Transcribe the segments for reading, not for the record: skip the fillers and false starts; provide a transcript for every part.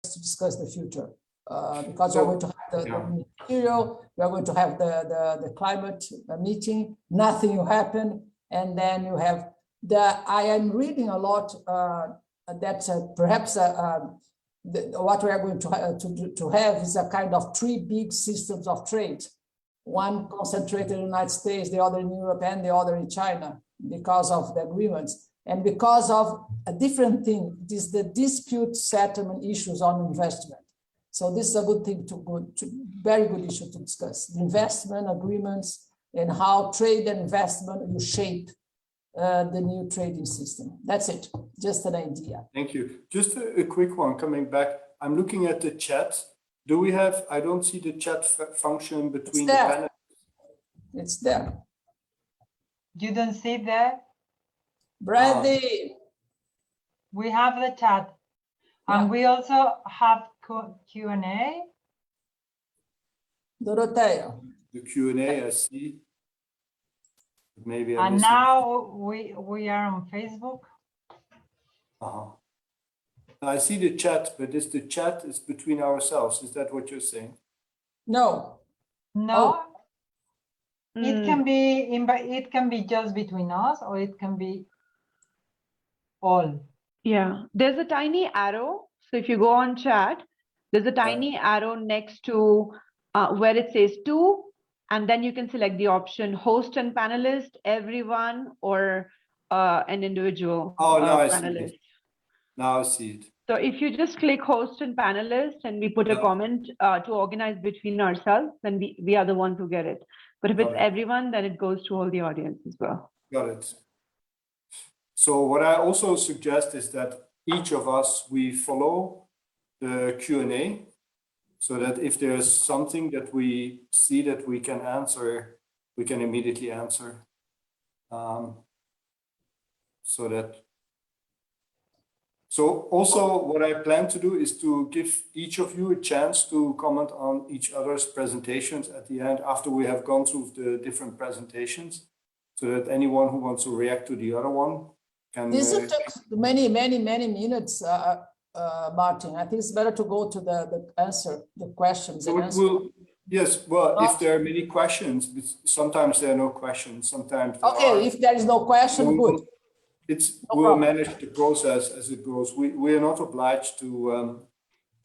to discuss the future. Because we're going to have the material, we're going to have the climate meeting, nothing will happen, and then you have I am reading a lot that perhaps what we are going to have is a kind of three big systems of trade, one concentrated in the United States, the other in Europe, and the other in China, because of the agreements. And because of a different thing, it is the dispute settlement issues on investment. So this is a good thing very good issue to discuss. The investment agreements and how trade and investment will shape the new trading system. That's it, just an idea. Thank you. Just a quick one coming back. I'm looking at the chat. Do we have, I don't see the chat function between the panels. It's there. You don't see that? Brady. We have the chat. Yeah. And we also have Q&A. Dorotea. The Q&A, I see. Maybe I and missed now we are on Facebook. I see the chat, but the chat is between ourselves. Is that what you're saying? No. No. It can be just between us, or it can be all. Yeah, there's a tiny arrow. So if you go on chat, there's a tiny arrow next to where it says to, and then you can select the option host and panelist, everyone, or an individual panelist. Now I see it. So if you just click host and panelist and we put a comment to organize between ourselves, then we are the ones who get it. But if it's everyone, then it goes to all the audience as well. Got it. So what I also suggest is that each of us, we follow the Q&A so that if there's something that we see that we can answer, we can immediately answer. So also what I plan to do is to give each of you a chance to comment on each other's presentations at the end after we have gone through the different presentations, so that anyone who wants to react to the other one can. This took many minutes, Martin. I think it's better to go to the answer, the questions. So it will, yes, well, if there are many questions, sometimes there are no questions, sometimes there are. If there is no question, good. We'll manage the process as it goes. We are not obliged to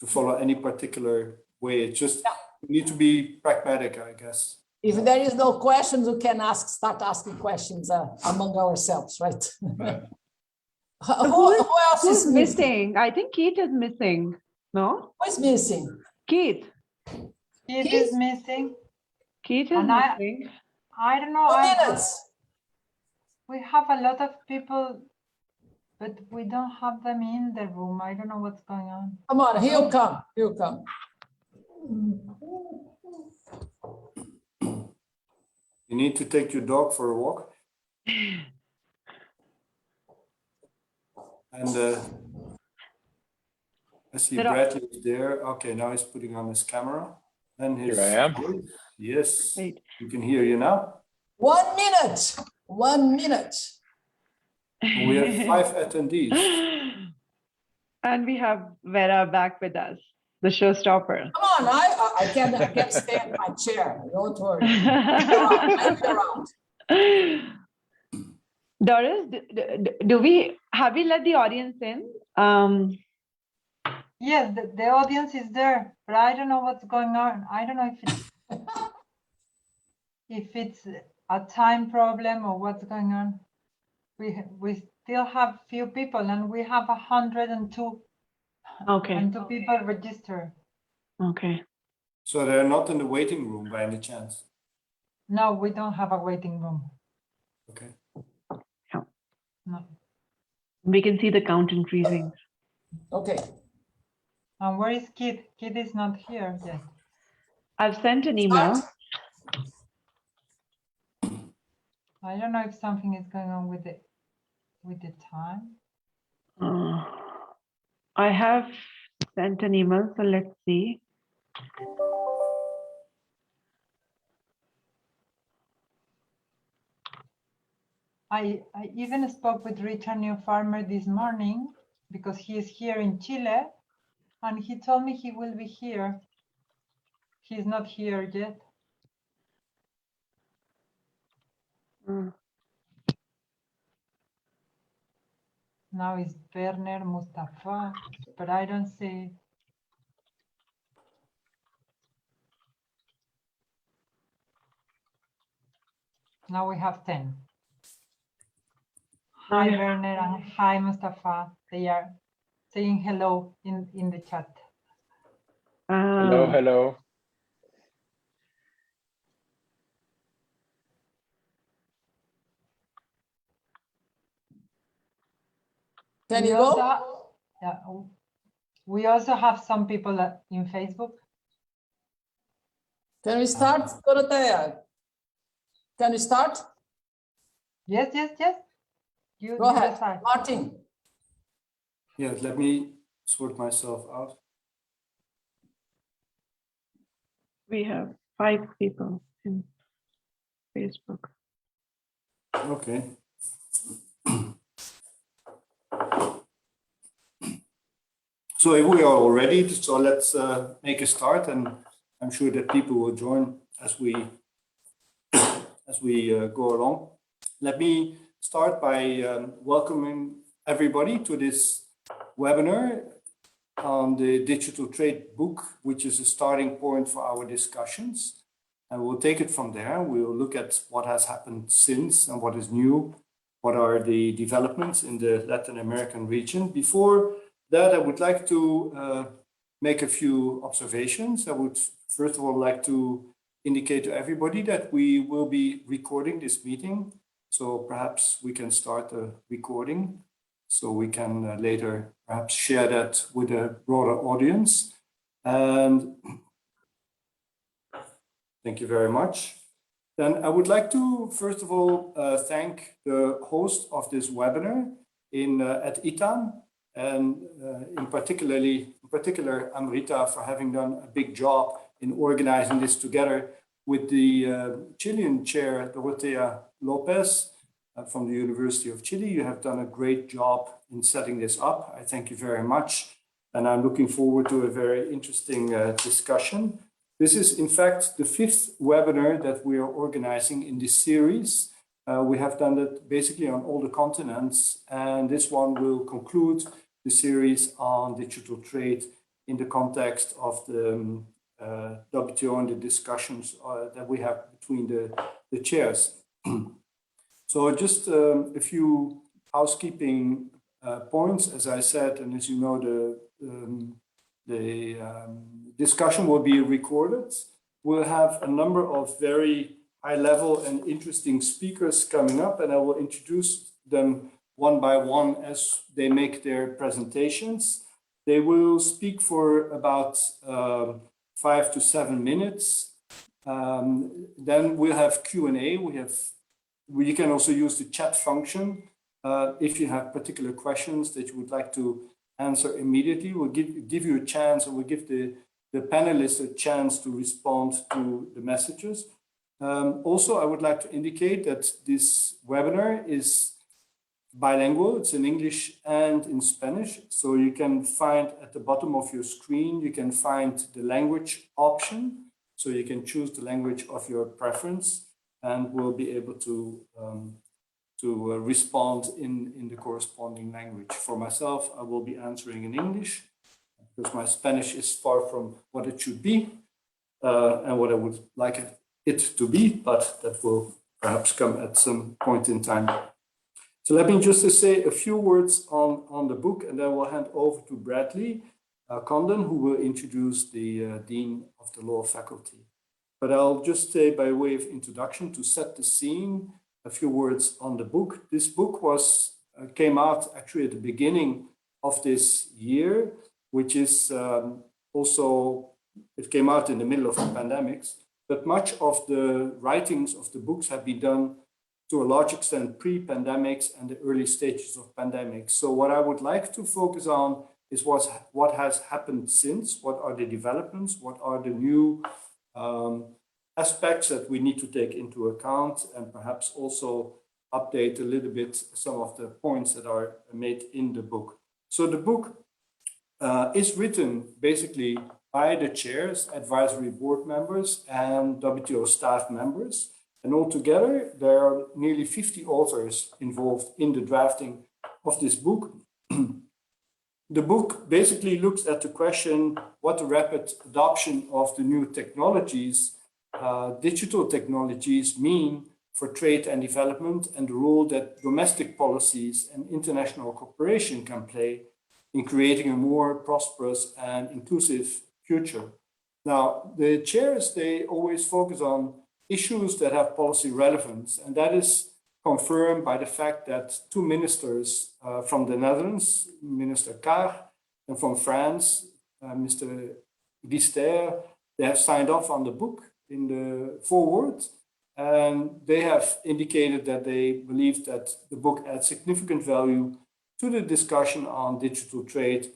follow any particular way. It's just we need to be pragmatic, I guess. If there is no questions, we can start asking questions among ourselves, right? Who else is missing? I think Keith is missing. No? Who is missing? Keith. Keith is missing. Keith is missing. I don't know. 2 minutes. We have a lot of people, but we don't have them in the room. I don't know what's going on. Come on, he'll come. He'll come. You need to take your dog for a walk. And I see Bradley is there. Okay, now he's putting on his camera. And his Here I am. voice. Yes, Wait. we can hear you now. 1 minute. 1 minute. We have 5 attendees. And we have Vera back with us, the showstopper. Come on, I can't stay in my chair. Don't worry. I'll be around. Doris, have we let the audience in? Yes, the audience is there, but I don't know what's going on. I don't know if it's a time problem or what's going on. We still have few people, and we have 102. Okay. And 2 people registered. Okay. So they're not in the waiting room by any chance? No, we don't have a waiting room. Okay. No. We can see the count increasing. Okay. And where is Kid? Kid is not here yet. I've sent an email. I don't know if something is going on with the time. I have sent an email, so let's see. I even spoke with Richard New Farmer this morning because he is here in Chile, and he told me he will be here. He's not here yet. Now it's Werner Mustafa, but I don't see. Now we have 10. Hi, Werner, and hi, Mustafa. They are saying hello in the chat. Hello, hello. Can you go? Yeah, we also have some people in Facebook. Can we start, Dorotea? Can we start? Yes, yes, yes. You Go ahead, decide. Marteen. Yeah, let me sort myself out. We have 5 people in Facebook. Okay. So if we are all ready, so let's make a start, and I'm sure that people will join as we go along. Let me start by welcoming everybody to this webinar on the digital trade book, which is a starting point for our discussions. And we'll take it from there. We'll look at what has happened since and what is new. What are the developments in the Latin American region? Before that, I would like to make a few observations. I would first of all like to indicate to everybody that we will be recording this meeting. So perhaps we can start the recording so we can later perhaps share that with a broader audience. And thank you very much. Then I would like to, first of all, thank the host of this webinar at ITAM, and in particular Amrita for having done a big job in organizing this together with the Chilean chair, Dorotea López from the University of Chile. You have done a great job in setting this up. I thank you very much. And I'm looking forward to a very interesting discussion. This is, in fact, the 5th webinar that we are organizing in this series. We have done it basically on all the continents, and this one will conclude the series on digital trade in the context of the WTO and the discussions that we have between the chairs. So just a few housekeeping points. As I said, and as you know, the discussion will be recorded. We'll have a number of very high level and interesting speakers coming up, and I will introduce them one by one as they make their presentations. They will speak for about 5 to 7 minutes. Then we'll have Q&A. You can also use the chat function if you have particular questions that you would like to answer immediately. We'll give you a chance, and we'll give the panelists a chance to respond to the messages. Also, I would like to indicate that this webinar is bilingual. It's in English and in Spanish. So you can find at the bottom of your screen, you can find the language option. So you can choose the language of your preference, and we'll be able to respond in the corresponding language. For myself, I will be answering in English because my Spanish is far from what it should be and what I would like it to be, but that will perhaps come at some point in time. So let me just say a few words on the book, and then we'll hand over to Bradley Condon, who will introduce the Dean of the Law Faculty. But I'll just say by way of introduction, to set the scene, a few words on the book. This book came out actually at the beginning of this year, which is also, it came out in the middle of the pandemics, but much of the writings of the books have been done to a large extent pre-pandemics and the early stages of pandemics. So what I would like to focus on is what has happened since, what are the developments, what are the new aspects that we need to take into account, and perhaps also update a little bit some of the points that are made in the book. So the book is written basically by the chairs, advisory board members, and WTO staff members. And altogether, there are nearly 50 authors involved in the drafting of this book. The book basically looks at the question, what the rapid adoption of the new technologies, digital technologies, mean for trade and development, and the role that domestic policies and international cooperation can play in creating a more prosperous and inclusive future. Now, the chairs, they always focus on issues that have policy relevance, and that is confirmed by the fact that two ministers from the Netherlands, Minister Kaag, and from France, Mr. Gister, they have signed off on the book in the foreword, and they have indicated that they believe that the book adds significant value to the discussion on digital trade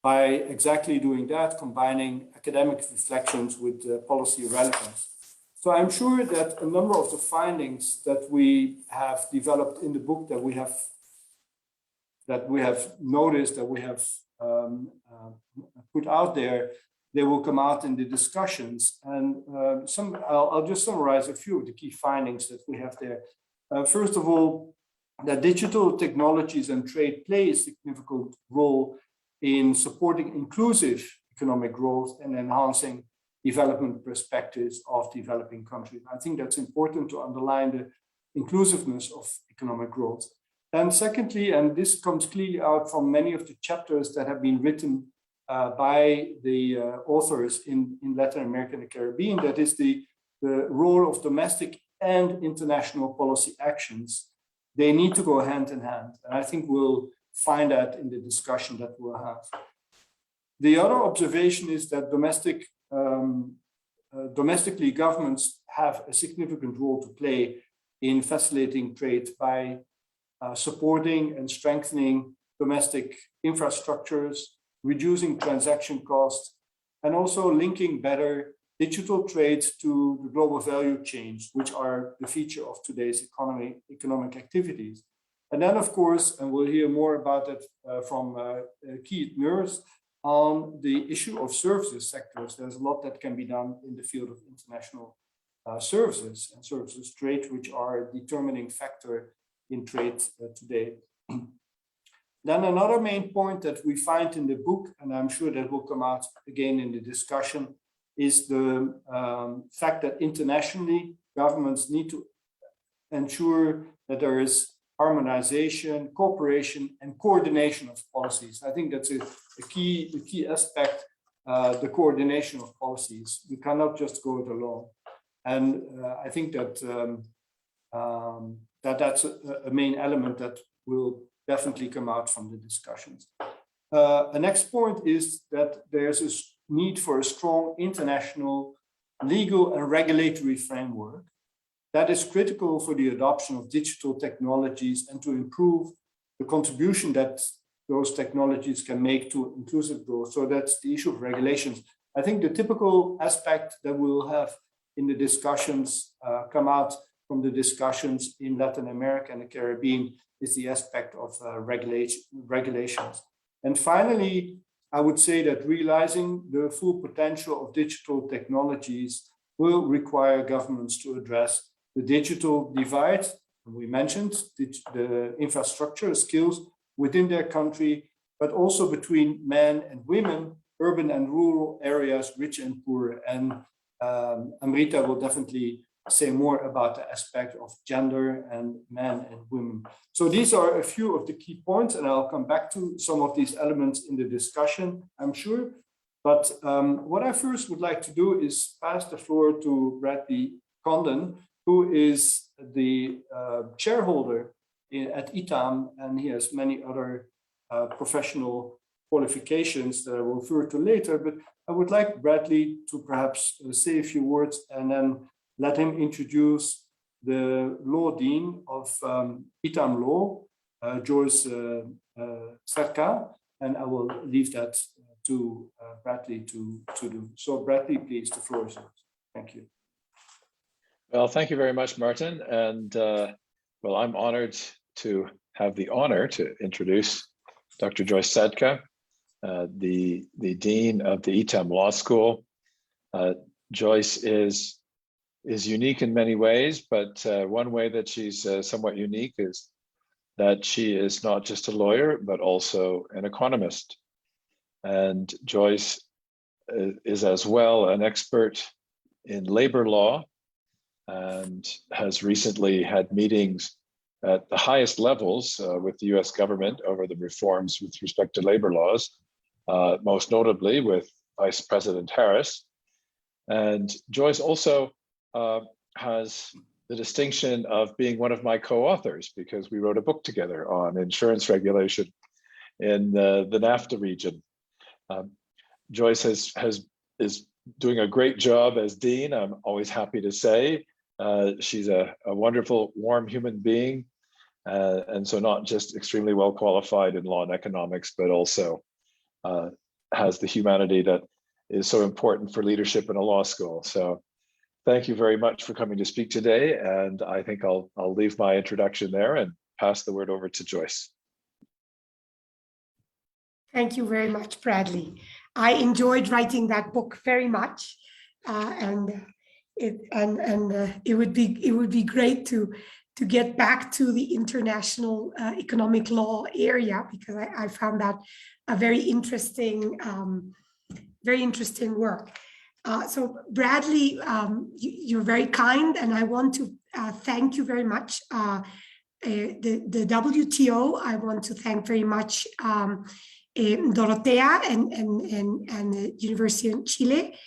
by exactly doing that, combining academic reflections with policy relevance. So I'm sure that a number of the findings that we have developed in the book, that we have noticed, that we have put out there, they will come out in the discussions. And I'll just summarize a few of the key findings that we have there. First of all, that digital technologies and trade play a significant role in supporting inclusive economic growth and enhancing development perspectives of developing countries. I think that's important to underline the inclusiveness of economic growth. And secondly, and this comes clearly out from many of the chapters that have been written by the authors in Latin America and the Caribbean, that is the role of domestic and international policy actions. They need to go hand in hand. And I think we'll find that in the discussion that we'll have. The other observation is that domestically governments have a significant role to play in facilitating trade by supporting and strengthening domestic infrastructures, reducing transaction costs, and also linking better digital trade to the global value chains, which are the feature of today's economic activities. And then, of course, and we'll hear more about that from key nurse, on the issue of services sectors. There's a lot that can be done in the field of international services and services trade, which are a determining factor in trade today. Then another main point that we find in the book, and I'm sure that will come out again in the discussion, is the fact that internationally governments need to ensure that there is harmonization, cooperation, and coordination of policies. I think that's a key aspect, the coordination of policies. We cannot just go it alone. And I think that that's a main element that will definitely come out from the discussions. The next point is that there's a need for a strong international legal and regulatory framework that is critical for the adoption of digital technologies and to improve the contribution that those technologies can make to inclusive growth. So that's the issue of regulations. I think the typical aspect that we'll have in the discussions come out from the discussions in Latin America and the Caribbean is the aspect of regulations. And finally, I would say that realizing the full potential of digital technologies will require governments to address the digital divide. We mentioned the infrastructure skills within their country, but also between men and women, urban and rural areas, rich and poor. And Amrita will definitely say more about the aspect of gender and men and women. So these are a few of the key points, and I'll come back to some of these elements in the discussion, I'm sure. But what I first would like to do is pass the floor to Bradley Condon, who is the shareholder at ITAM, and he has many other professional qualifications that I will refer to later. But I would like Bradley to perhaps say a few words and then let him introduce the law dean of ITAM Law, Joyce Sarka, and I will leave that to Bradley to do. So Bradley, please, the floor is yours. Thank you. Well, thank you very much, Martin. And well, I'm honored to have the honor to introduce Dr. Joyce Sadka. the Dean of the ITAM Law School. Joyce is unique in many ways, but one way that she's somewhat unique is that she is not just a lawyer, but also an economist. And Joyce is as well an expert in labor law and has recently had meetings at the highest levels with the US government over the reforms with respect to labor laws, most notably with Vice President Harris. And Joyce also has the distinction of being one of my co-authors, because we wrote a book together on insurance regulation in the NAFTA region. Joyce is doing a great job as Dean, I'm always happy to say. She's a wonderful, warm human being, and so not just extremely well qualified in law and economics, but also has the humanity that is so important for leadership in a law school. So thank you very much for coming to speak today, and I think I'll leave my introduction there and pass the word over to Joyce. Thank you very much, Bradley. I enjoyed writing that book very much, and it would be great to get back to the international economic law area, because I found that a very interesting work. So Bradley, you're very kind, and I want to thank you very much. The WTO, I want to thank very much Dorotea and the University in Chile.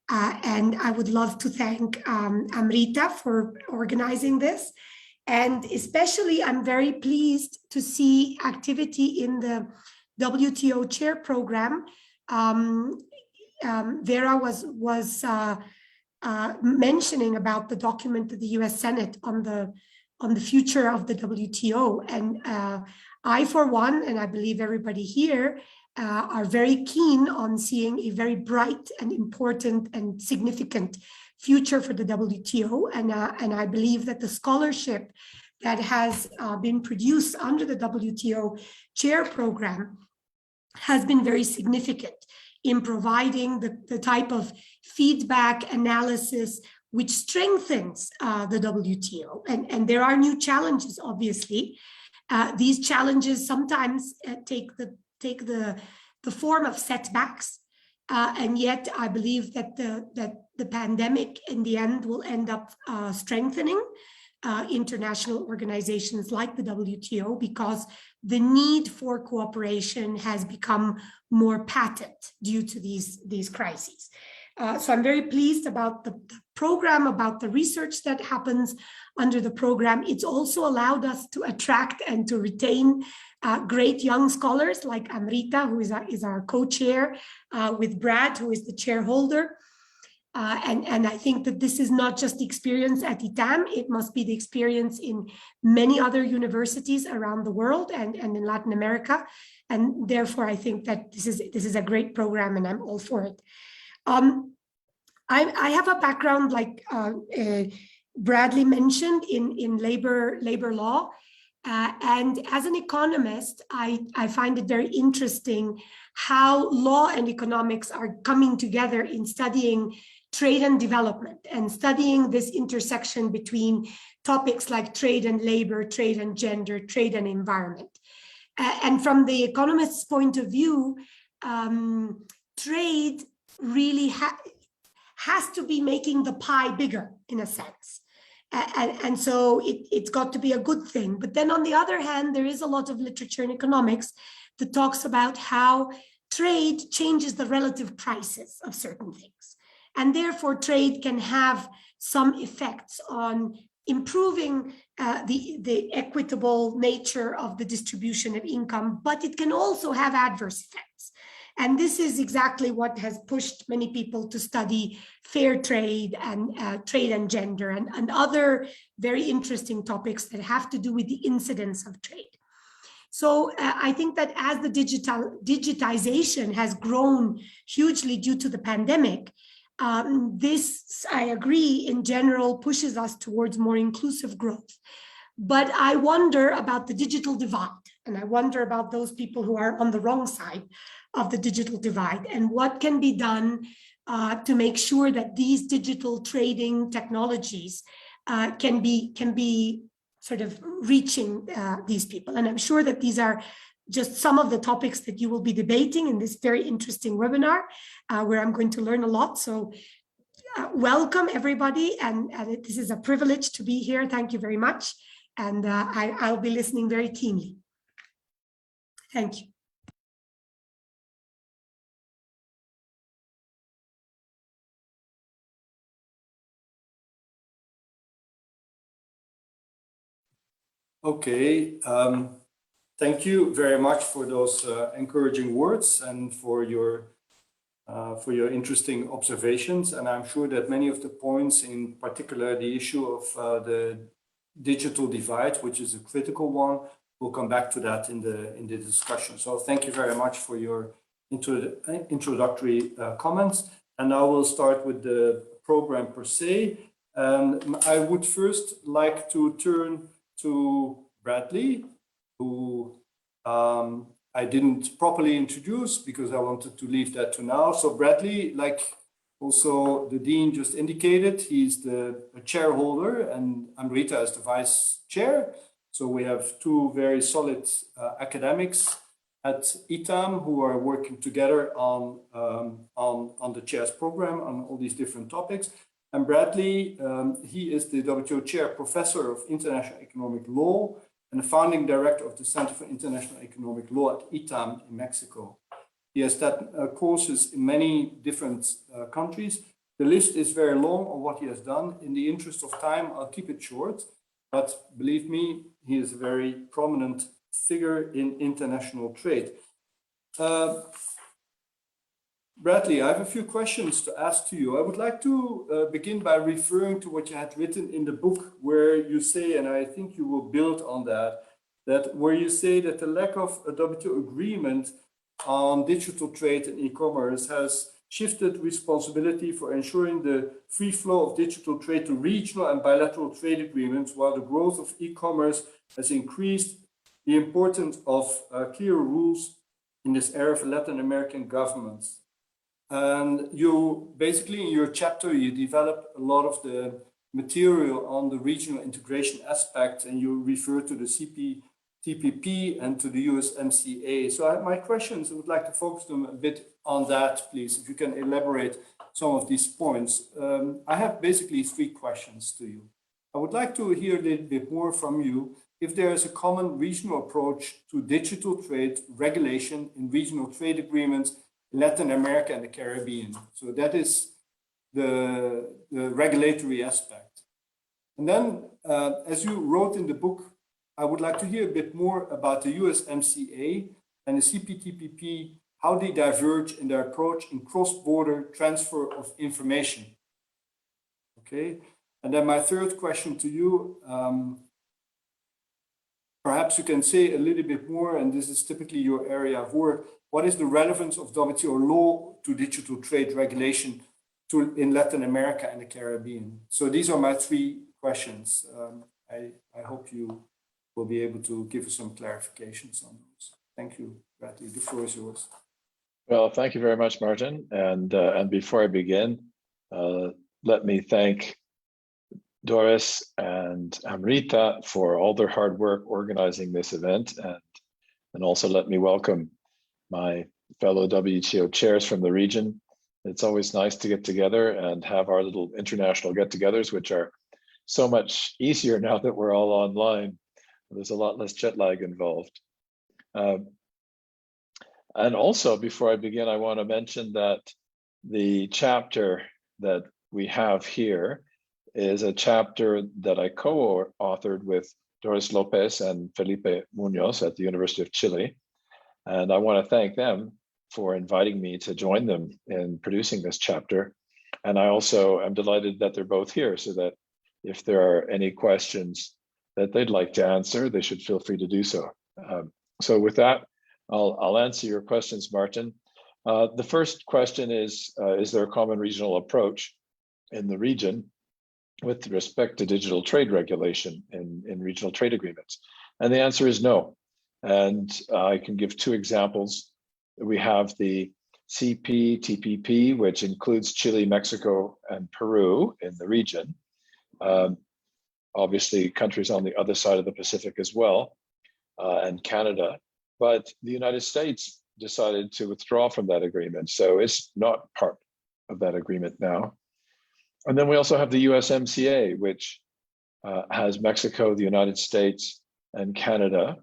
And I would love to thank Amrita for organizing this. And especially, I'm very pleased to see activity in the WTO chair program. Vera was mentioning about the document of the US Senate on the future of the WTO. And I, for one, and I believe everybody here, are very keen on seeing a very bright and important and significant future for the WTO. And I believe that the scholarship that has been produced under the WTO chair program has been very significant in providing the type of feedback analysis which strengthens the WTO. And there are new challenges, obviously. These challenges sometimes take the form of setbacks, and yet I believe that the pandemic in the end will end up strengthening international organizations like the WTO, because the need for cooperation has become more patent due to these crises. So I'm very pleased about the program, about the research that happens under the program. It's also allowed us to attract and to retain great young scholars like Amrita, who is our co-chair, with Brad, who is the chairholder. And I think that this is not just the experience at ITAM, it must be the experience in many other universities around the world and in Latin America. And therefore, I think that this is a great program, and I'm all for it. I have a background, like Bradley mentioned, in labor law. And as an economist, I find it very interesting how law and economics are coming together in studying trade and development, and studying this intersection between topics like trade and labor, trade and gender, trade and environment. And from the economist's point of view, trade really has to be making the pie bigger, in a sense. And so it's got to be a good thing. But then on the other hand, there is a lot of literature in economics that talks about how trade changes the relative prices of certain things. And therefore, trade can have some effects on improving the equitable nature of the distribution of income, but it can also have adverse effects. And this is exactly what has pushed many people to study fair trade and trade and gender and other very interesting topics that have to do with the incidence of trade. So I think that as the digitization has grown hugely due to the pandemic, this, I agree, in general, pushes us towards more inclusive growth. But I wonder about the digital divide, and I wonder about those people who are on the wrong side of the digital divide and what can be done to make sure that these digital trading technologies can be sort of reaching these people. And I'm sure that these are just some of the topics that you will be debating in this very interesting webinar, where I'm going to learn a lot. So welcome everybody, and this is a privilege to be here. Thank you very much. And I'll be listening very keenly. Thank you. Okay, thank you very much for those encouraging words and for your interesting observations. And I'm sure that many of the points, in particular the issue of the digital divide, which is a critical one, we'll come back to that in the discussion. So thank you very much for your introductory comments. And now we'll start with the program per se. And I would first like to turn to Bradley, who I didn't properly introduce because I wanted to leave that to now. So Bradley, like also the Dean just indicated, he's the chairholder and Amrita is the vice chair. So we have two very solid academics at ITAM who are working together on the chairs program on all these different topics. And Bradley, he is the WTO chair professor of international economic law and the founding director of the Center for International Economic Law at ITAM in Mexico. He has taught courses in many different countries. The list is very long of what he has done. In the interest of time, I'll keep it short, but believe me, he is a very prominent figure in international trade. Bradley, I have a few questions to ask to you. I would like to begin by referring to what you had written in the book where you say, and I think you will build on that where you say that the lack of a WTO agreement on digital trade and e-commerce has shifted responsibility for ensuring the free flow of digital trade to regional and bilateral trade agreements, while the growth of e-commerce has increased the importance of clear rules in this area for Latin American governments. And you basically in your chapter, you develop a lot of the material on the regional integration aspect, and you refer to the CPTPP and to the USMCA. So my questions, I would like to focus them a bit on that, please, if you can elaborate some of these points. I have basically three questions to you. I would like to hear a little bit more from you if there is a common regional approach to digital trade regulation in regional trade agreements in Latin America and the Caribbean. So that is the regulatory aspect. And then, as you wrote in the book, I would like to hear a bit more about the USMCA and the CPTPP, how they diverge in their approach in cross-border transfer of information. Okay, and then my third question to you, perhaps you can say a little bit more, and this is typically your area of work, what is the relevance of WTO law to digital trade regulation in Latin America and the Caribbean? So these are my three questions. I hope you will be able to give us some clarifications on those. Thank you, Bradley. The floor is yours. Well, thank you very much, Martin. And before I begin, let me thank Doris and Amrita for all their hard work organizing this event, and also let me welcome my fellow WTO chairs from the region. It's always nice to get together and have our little international get-togethers, which are so much easier now that we're all online. There's a lot less jet lag involved. And also, before I begin, I want to mention that the chapter that we have here is a chapter that I co-authored with Doris López and Felipe Muñoz at the University of Chile. And I want to thank them for inviting me to join them in producing this chapter. And I also am delighted that they're both here, so that if there are any questions that they'd like to answer, they should feel free to do so. So with that, I'll answer your questions, Martin. The first question is there a common regional approach in the region with respect to digital trade regulation in regional trade agreements? And the answer is no. And I can give two examples. we have the CPTPP, which includes Chile, Mexico, and Peru in the region. Obviously, countries on the other side of the Pacific as well, and Canada. But the United States decided to withdraw from that agreement, so it's not part of that agreement now. And then we also have the USMCA, which has Mexico, the United States, and Canada.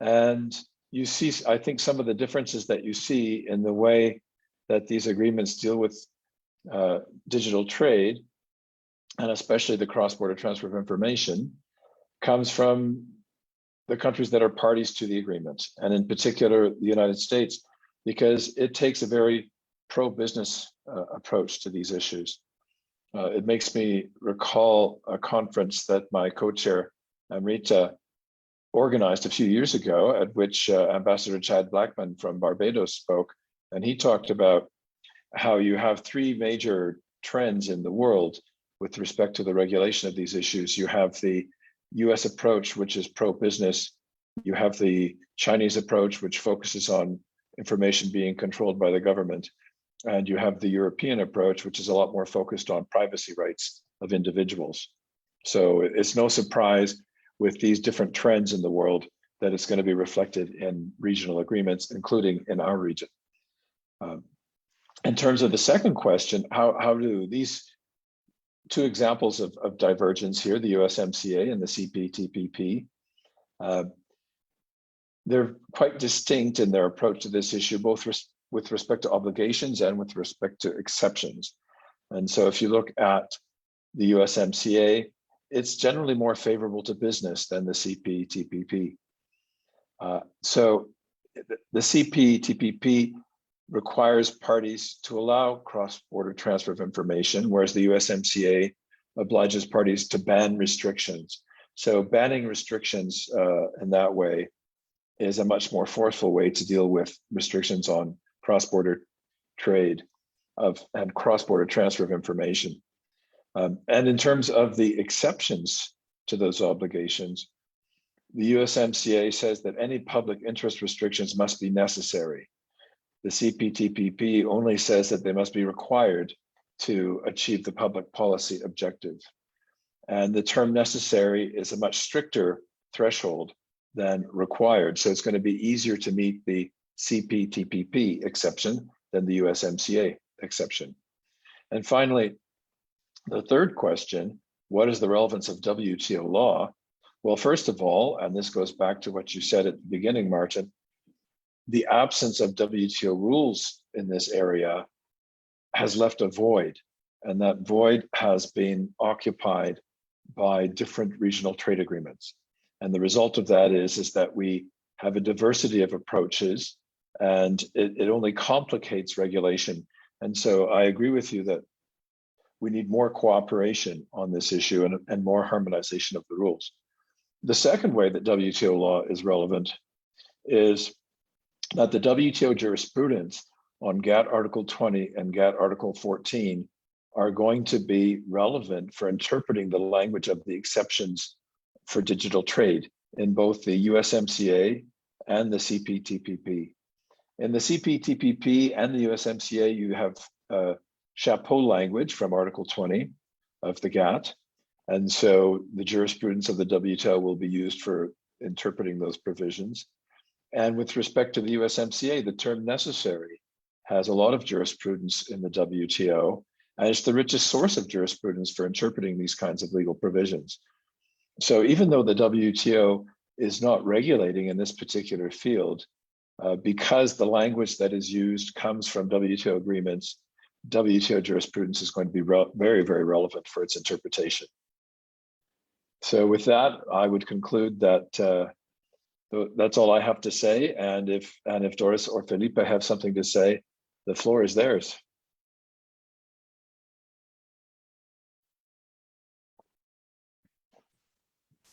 And you see, I think, some of the differences that you see in the way that these agreements deal with digital trade, and especially the cross-border transfer of information, comes from the countries that are parties to the agreement, and in particular, the United States, because it takes a very pro-business approach to these issues. It makes me recall a conference that my co-chair, Amrita, organized a few years ago, at which Ambassador Chad Blackman from Barbados spoke, and he talked about how you have three major trends in the world with respect to the regulation of these issues. You have the US approach, which is pro-business. You have the Chinese approach, which focuses on information being controlled by the government. And you have the European approach, which is a lot more focused on privacy rights of individuals. So it's no surprise with these different trends in the world that it's going to be reflected in regional agreements, including in our region. In terms of the second question, how do these two examples of divergence here, the USMCA and the CPTPP, they're quite distinct in their approach to this issue, both with respect to obligations and with respect to exceptions. And so if you look at the USMCA, it's generally more favorable to business than the CPTPP. So the CPTPP requires parties to allow cross-border transfer of information, whereas the USMCA obliges parties to ban restrictions. So banning restrictions in that way is a much more forceful way to deal with restrictions on cross-border trade and cross-border transfer of information. And in terms of the exceptions to those obligations, the USMCA says that any public interest restrictions must be necessary. The CPTPP only says that they must be required to achieve the public policy objective. And the term necessary is a much stricter threshold than required. So it's going to be easier to meet the CPTPP exception than the USMCA exception. And finally, the third question, what is the relevance of WTO law? Well, first of all, and this goes back to what you said at the beginning, Martin, the absence of WTO rules in this area has left a void, and that void has been occupied by different regional trade agreements. And the result of that is that we have a diversity of approaches, and it only complicates regulation. And so I agree with you that we need more cooperation on this issue and more harmonization of the rules. The second way that WTO law is relevant is that the WTO jurisprudence on GATT Article 20 and GATT Article 14 are going to be relevant for interpreting the language of the exceptions for digital trade in both the USMCA and the CPTPP. In the CPTPP and the USMCA, you have chapeau language from Article 20 of the GATT. And so the jurisprudence of the WTO will be used for interpreting those provisions. And with respect to the USMCA, the term necessary has a lot of jurisprudence in the WTO, and it's the richest source of jurisprudence for interpreting these kinds of legal provisions. So even though the WTO is not regulating in this particular field, because the language that is used comes from WTO agreements, WTO jurisprudence is going to be very, very relevant for its interpretation. So with that, I would conclude that that's all I have to say. And if Doris or Felipe have something to say, the floor is theirs.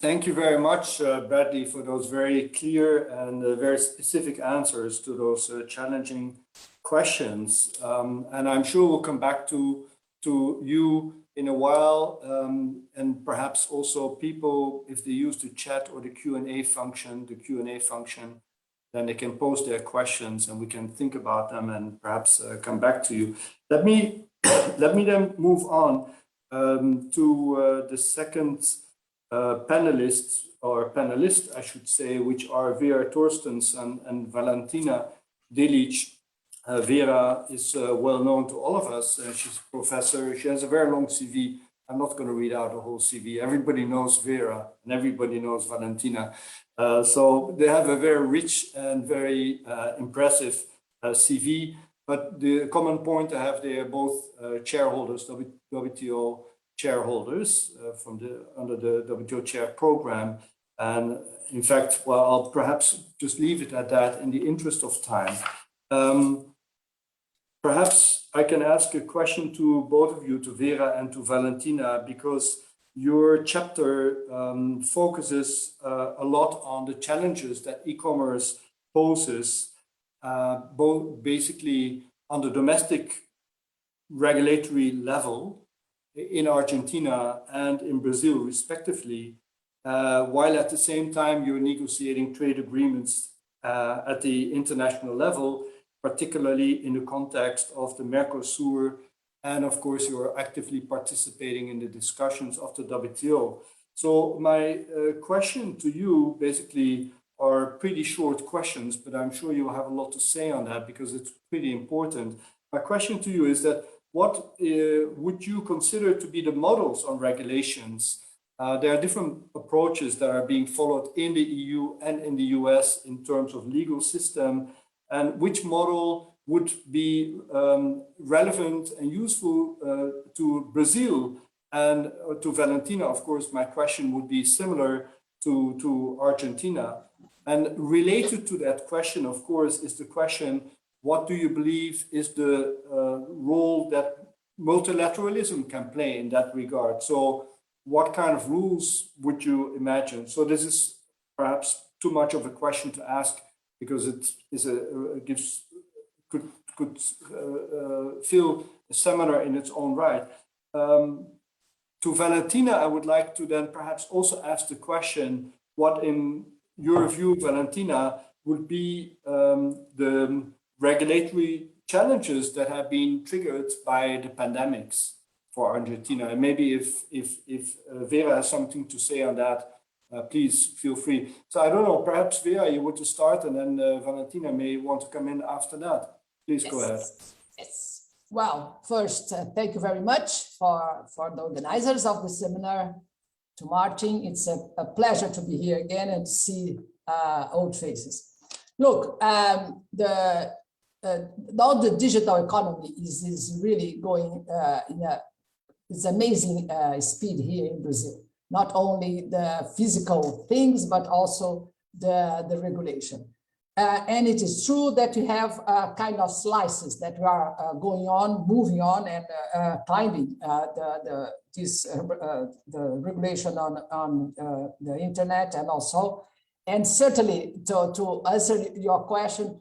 Thank you very much, Bradley, for those very clear and very specific answers to those challenging questions. And I'm sure we'll come back to you in a while, and perhaps also people, if they use the chat or the Q&A function, then they can post their questions and we can think about them and perhaps come back to you. Let me then move on to the second panelist, I should say, which are Vera Thorstensen and Valentina Delic. Vera is well known to all of us. She's a professor. She has a very long CV. I'm not going to read out the whole CV. Everybody knows Vera and everybody knows Valentina. So they have a very rich and very impressive CV. But the common point I have, they are both shareholders, WTO shareholders under the WTO chair program. And in fact, well, I'll perhaps just leave it at that in the interest of time. Perhaps I can ask a question to both of you, to Vera and to Valentina, because your chapter focuses a lot on the challenges that e-commerce poses, both basically on the domestic regulatory level in Argentina and in Brazil, respectively, while at the same time you're negotiating trade agreements at the international level, particularly in the context of the Mercosur, and of course you're actively participating in the discussions of the WTO. So my question to you basically are pretty short questions, but I'm sure you'll have a lot to say on that because it's pretty important. My question to you is that what would you consider to be the models on regulations? There are different approaches that are being followed in the EU and in the US in terms of legal system, and which model would be relevant and useful to Brazil? And to Valentina, of course, my question would be similar to Argentina. And related to that question, of course, is the question, what do you believe is the role that multilateralism can play in that regard? So what kind of rules would you imagine? So this is perhaps too much of a question to ask because it is could fill a seminar in its own right. To Valentina, I would like to then perhaps also ask the question, what in your view, Valentina, would be the regulatory challenges that have been triggered by the pandemics for Argentina? And maybe if Vera has something to say on that, please feel free. So I don't know, perhaps Vera, you want to start, and then Valentina may want to come in after that. Please go ahead. Yes. Well, first, thank you very much for the organizers of the seminar. To Marteen, it's a pleasure to be here again and to see old faces. Look, now the digital economy is really going it's amazing speed here in Brazil. Not only the physical things, but also the regulation. And it is true that we have kind of slices that are going on, moving on, and climbing the regulation on the internet, and certainly to answer your question,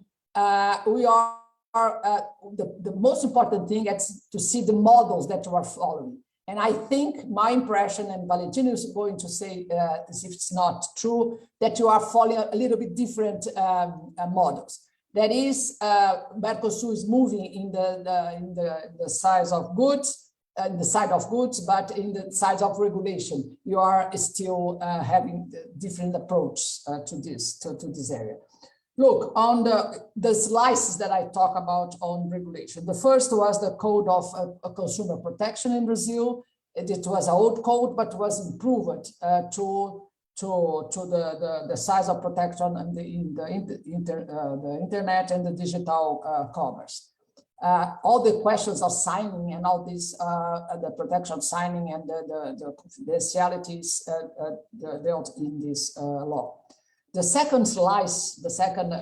we are the most important thing is to see the models that you are following. And I think my impression, and Valentina is going to say as if it's not true, that you are following a little bit different models. That is, Mercosur is moving in the size of goods, the side of goods, but in the side of regulation, you are still having different approach to this area. Look, on the slices that I talk about on regulation, the first was the Code of Consumer Protection in Brazil. It was an old code, but was improved to the size of protection in the internet and the digital commerce. All the questions of signing and all these, the protection signing and the confidentialities dealt in this law. The second slice, the second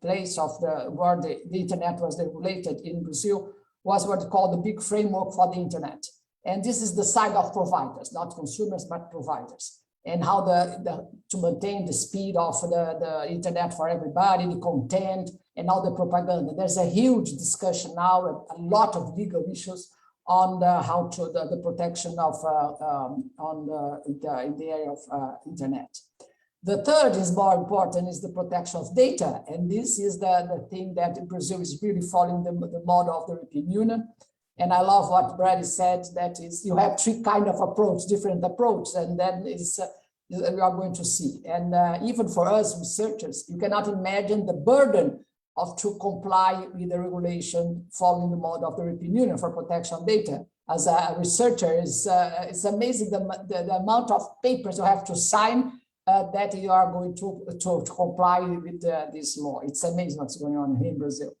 place of where the internet was regulated in Brazil was what we call the big framework for the internet. And this is the side of providers, not consumers, but providers. And how to maintain the speed of the internet for everybody, the content, and all the propaganda. There's a huge discussion now, a lot of legal issues on the protection of in the area of internet. The third is more important, is the protection of data. And this is the thing that in Brazil is really following the model of the European Union. And I love what Brady said, that is, you have three kind of approach, different approach, and then we are going to see. And even for us researchers, you cannot imagine the burden of to comply with the regulation following the model of the European Union for protection of data. As a researcher, it's amazing the amount of papers you have to sign that you are going to comply with this law. It's amazing what's going on here in Brazil.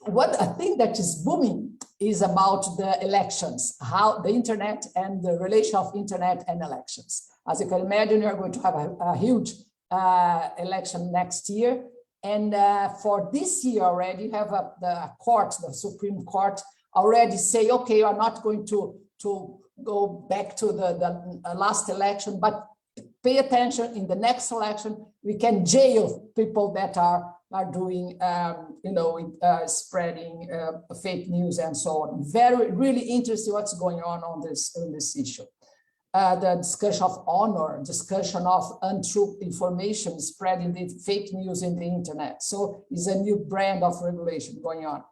One thing that is booming is about the elections, how the internet and the relation of internet and elections. As you can imagine, we are going to have a huge election next year. And for this year already, you have the court, the Supreme Court, already say, okay, you are not going to go back to the last election, but pay attention, in the next election, we can jail people that are doing, spreading fake news and so on. Really interesting what's going on this issue. The discussion of honor, discussion of untrue information, spreading the fake news in the internet. So it's a new brand of regulation going on.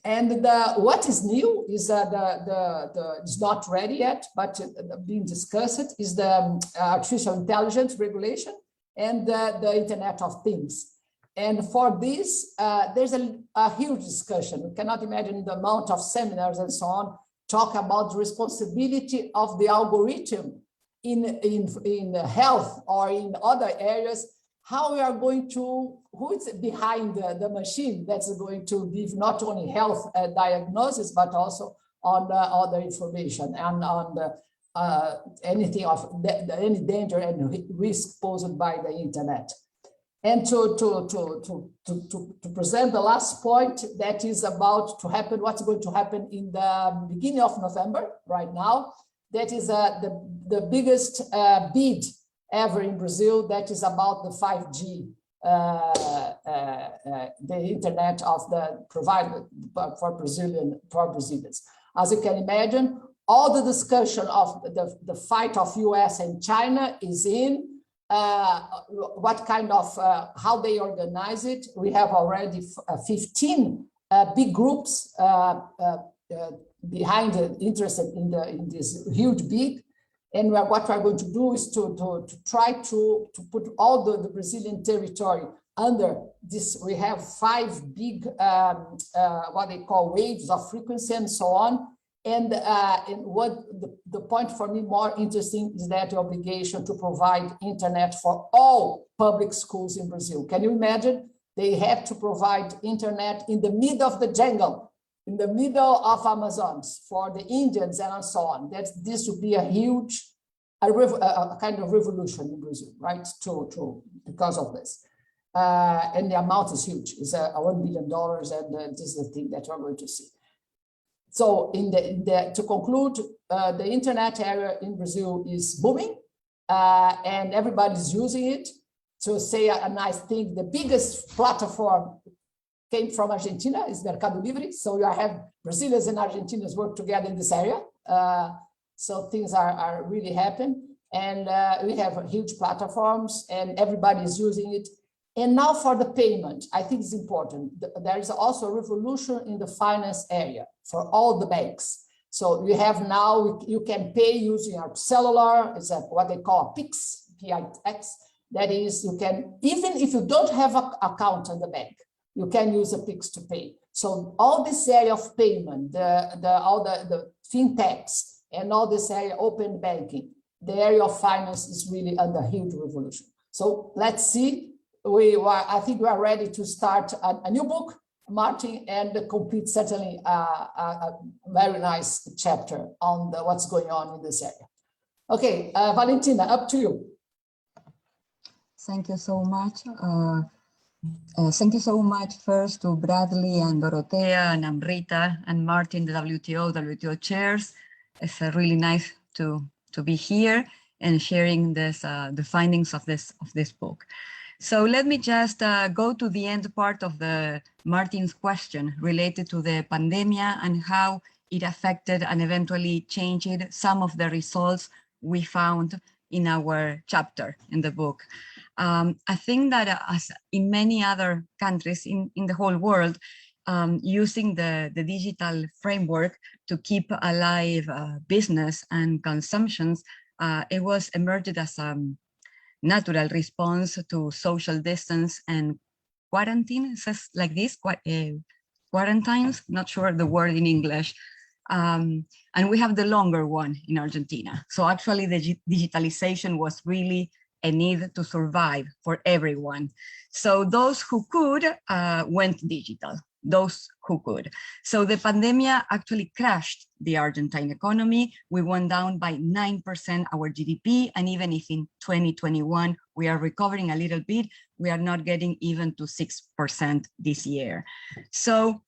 And what is new is it's not ready yet, but being discussed is the artificial intelligence regulation and the Internet of Things. And for this, there's a huge discussion. You cannot imagine the amount of seminars and so on talk about the responsibility of the algorithm in health or in other areas, how we are going to, who is behind the machine that's going to give not only health diagnosis, but also on other information and on anything of any danger and risk posed by the internet. And to present the last point that is about to happen, what's going to happen in the beginning of November right now, that is the biggest bid ever in Brazil, that is about the 5G, the internet of the provider for Brazilians. As you can imagine, all the discussion of the fight of US and China is in what kind of, how they organize it. We have already 15 big groups behind interested in this huge bid. And what we're going to do is to try to put all the Brazilian territory under this. We have 5 big, what they call waves of frequency and so on. And what the point for me more interesting is that the obligation to provide internet for all public schools in Brazil. Can you imagine? They have to provide internet in the middle of the jungle, in the middle of Amazons for the Indians and so on. This would be a huge, a kind of revolution in Brazil, right? Because of this. And the amount is huge. It's $1 billion, and this is the thing that we're going to see. So to conclude, the internet area in Brazil is booming, and everybody's using it. To say a nice thing, the biggest platform came from Argentina, is Mercado Livre. So you have Brazilians and Argentinians work together in this area. So things are really happening. And we have huge platforms and everybody is using it. And now for the payment, I think it's important. There is also a revolution in the finance area for all the banks. So we have now, you can pay using your cellular, it's what they call a PIX, P-I-X. That is, you can, even if you don't have an account in the bank, you can use a PIX to pay. So all this area of payment, all the fintechs and all this area open banking, the area of finance is really under huge revolution. So let's see. I think we are ready to start a new book, Marteen, and complete certainly a very nice chapter on what's going on in this area. Okay, Valentina, up to you. Thank you so much. Thank you so much first to Bradley and Dorotea and Amrita and Marteen, the WTO chairs. It's really nice to be here and sharing this the findings of this book. So let me just go to the end part of the Marteen's question related to the pandemic and how it affected and eventually changed some of the results we found in our chapter in the book. I think that as in many other countries in the whole world, using the digital framework to keep alive business and consumptions, it was emerged as a natural response to social distance and quarantine. It says like this, quarantines, not sure the word in English. And we have the longer one in Argentina. So actually the digitalization was really a need to survive for everyone. So those who could went digital, those who could. So the pandemic actually crashed the Argentine economy. We went down by 9% our GDP. And even if in 2021, we are recovering a little bit, we are not getting even to 6% this year. So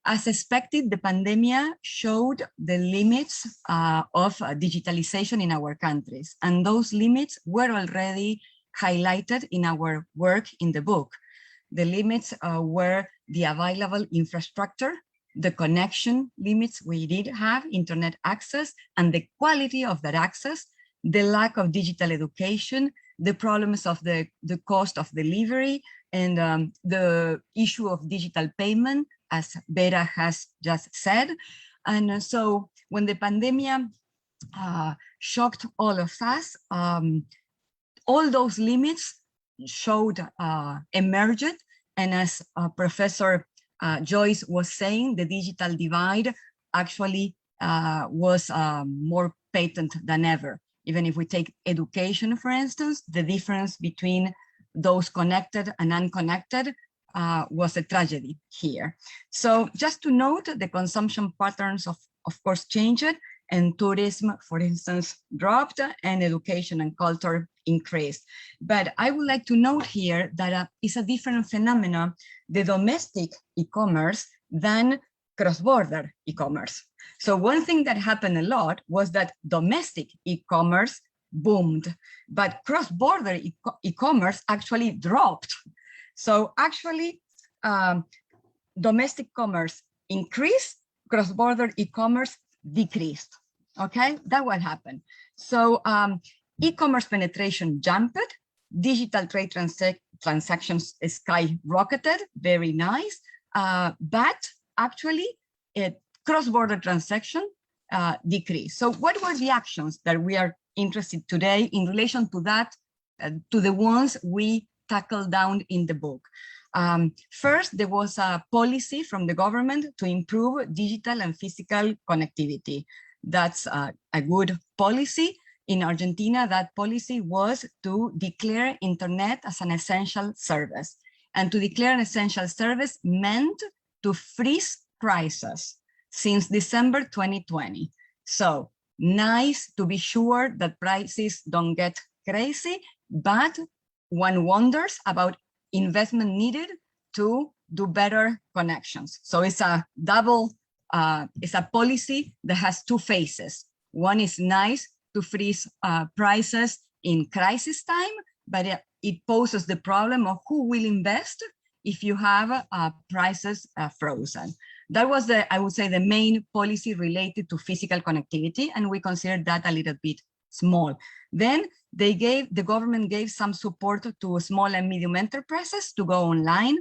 as expected, the pandemic showed the limits of digitalization in our countries. And those limits were already highlighted in our work in the book. The limits were the available infrastructure, the connection limits we did have, internet access, and the quality of that access, the lack of digital education, the problems of the cost of delivery, and the issue of digital payment, as Vera has just said. And so when the pandemic shocked all of us, all those limits showed emerged. And as Professor Joyce was saying, the digital divide actually was more patent than ever. Even if we take education, for instance, the difference between those connected and unconnected was a tragedy here. So just to note, the consumption patterns of course changed, and tourism, for instance, dropped, and education and culture increased. But I would like to note here that it's a different phenomenon, the domestic e-commerce than cross-border e-commerce. So one thing that happened a lot was that domestic e-commerce boomed, but cross-border e-commerce actually dropped. So actually, domestic commerce increased, cross-border e-commerce decreased. Okay, that what happened. So e-commerce penetration jumped, digital trade transactions skyrocketed, very nice, but actually cross-border transaction decreased. So what were the actions that we are interested today in relation to that, to the ones we tackled down in the book? First, there was a policy from the government to improve digital and physical connectivity. That's a good policy. In Argentina, that policy was to declare internet as an essential service. And to declare an essential service meant to freeze prices since December 2020. So nice to be sure that prices don't get crazy, but one wonders about investment needed to do better connections. So it's a double, it's a policy that has two phases. One is nice to freeze prices in crisis time, but it poses the problem of who will invest if you have prices frozen. That was I would say, the main policy related to physical connectivity, and we considered that a little bit small. Then the government gave some support to small and medium enterprises to go online.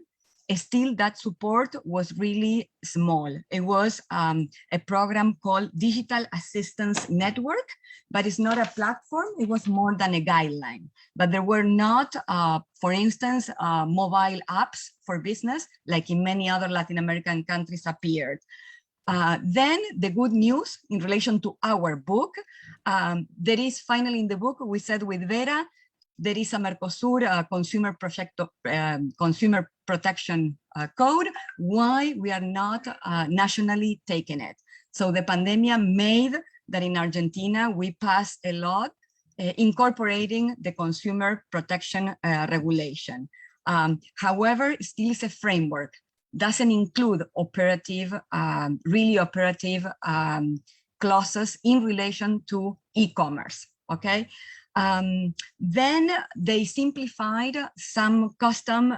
Still, that support was really small. It was a program called Digital Assistance Network, but it's not a platform. It was more than a guideline. But there were not, for instance, mobile apps for business, like in many other Latin American countries appeared. Then the good news in relation to our book, there is finally in the book, we said with Vera, there is a Mercosur consumer protection code. Why we are not nationally taking it? So the pandemic made that in Argentina, we passed a law incorporating the consumer protection regulation. However, it still is a framework, doesn't include operative, really operative clauses in relation to e-commerce, okay? Then they simplified some custom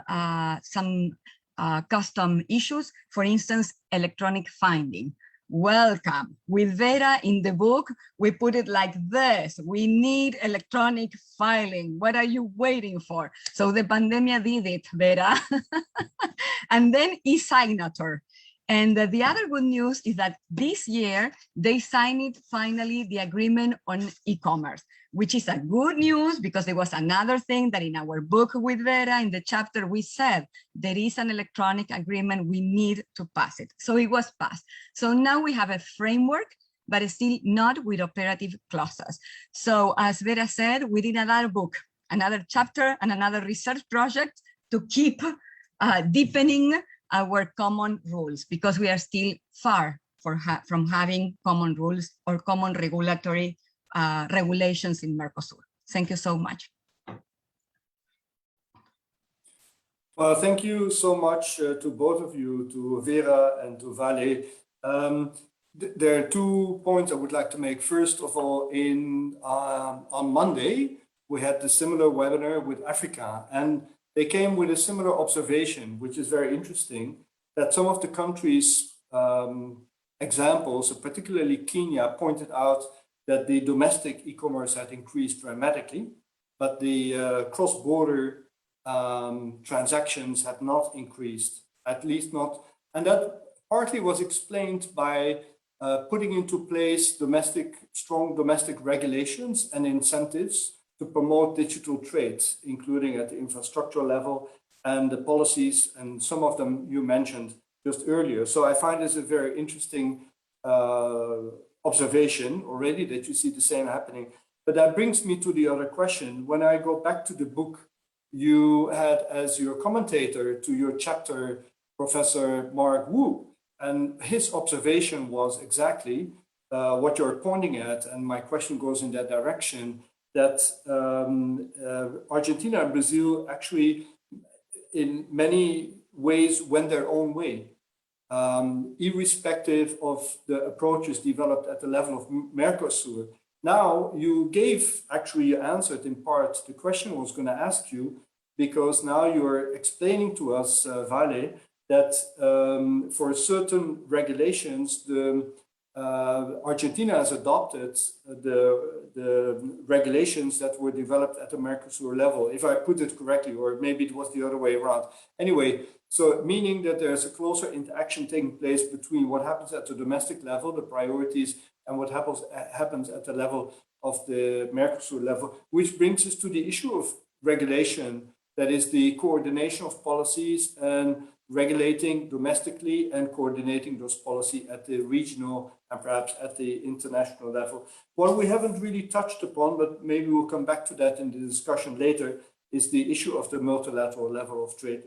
issues, for instance, electronic finding. welcome. With Vera in the book, we put it like this: we need electronic filing. What are you waiting for? So the pandemia did it, Vera. And then e-signature. And the other good news is that this year they signed finally the agreement on e-commerce, which is a good news because it was another thing that in our book with Vera, in the chapter, we said there is an electronic agreement, we need to pass it. So it was passed. So now we have a framework, but still not with operative clauses. So as Vera said, we did another book, another chapter, and another research project to keep deepening our common rules, because we are still far from having common rules or common regulatory regulations in Mercosur. Thank you so much. Well, thank you so much to both of you, to Vera and to Vale. There are 2 points I would like to make. First of all, on Monday, we had the similar webinar with Africa, and they came with a similar observation, which is very interesting, that some of the countries' examples, particularly Kenya, pointed out that the domestic e-commerce had increased dramatically, but the cross-border transactions had not increased, at least not. And that partly was explained by putting into place strong domestic regulations and incentives to promote digital trade, including at the infrastructural level and the policies, and some of them you mentioned just earlier. So I find this a very interesting observation already, that you see the same happening. But that brings me to the other question. When I go back to the book, you had as your commentator to your chapter, Professor Mark Wu, and his observation was exactly what you're pointing at, and my question goes in that direction, that Argentina and Brazil actually in many ways went their own way, irrespective of the approaches developed at the level of Mercosur. Now you answered in part the question I was going to ask you, because now you're explaining to us, Vale, that for certain regulations, Argentina has adopted the regulations that were developed at the Mercosur level, if I put it correctly, or maybe it was the other way around. Anyway, so meaning that there's a closer interaction taking place between what happens at the domestic level, the priorities, and what happens at the level of the Mercosur level, which brings us to the issue of regulation, that is the coordination of policies and regulating domestically and coordinating those policies at the regional and perhaps at the international level. What we haven't really touched upon, but maybe we'll come back to that in the discussion later, is the issue of the multilateral level of trade,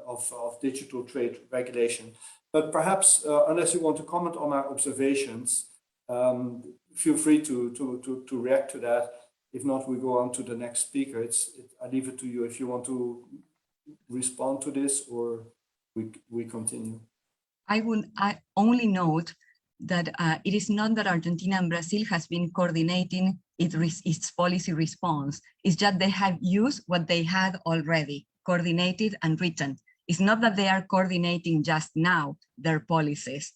of digital trade regulation. But perhaps, unless you want to comment on my observations, feel free to react to that. If not, we go on to the next speaker. I leave it to you if you want to respond to this, or we continue. I only note that it is not that Argentina and Brazil has been coordinating its policy response. It's just they have used what they had already, coordinated and written. It's not that they are coordinating just now their policies.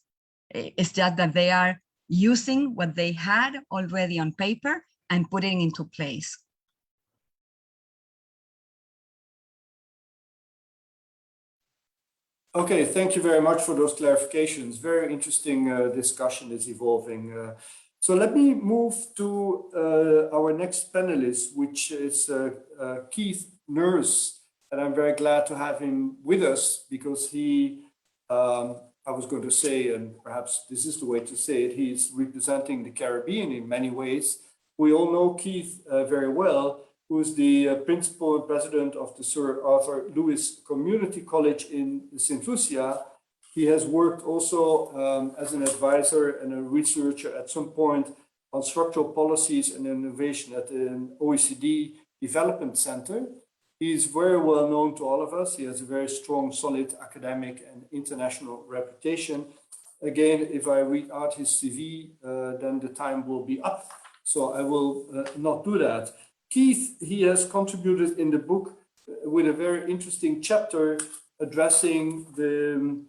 It's just that they are using what they had already on paper and putting into place. Okay, thank you very much for those clarifications. Very interesting discussion is evolving. So let me move to our next panelist, which is Keith Nurse. And I'm very glad to have him with us because he, I was going to say, and perhaps this is the way to say it, he's representing the Caribbean in many ways. We all know Keith very well, who is the principal and president of the Sir Arthur Lewis Community College in St. Lucia. He has worked also as an advisor and a researcher at some point on structural policies and innovation at the OECD Development Center. He is very well known to all of us. He has a very strong, solid academic and international reputation. Again, if I read out his CV, then the time will be up. So I will not do that. Keith, he has contributed in the book with a very interesting chapter addressing the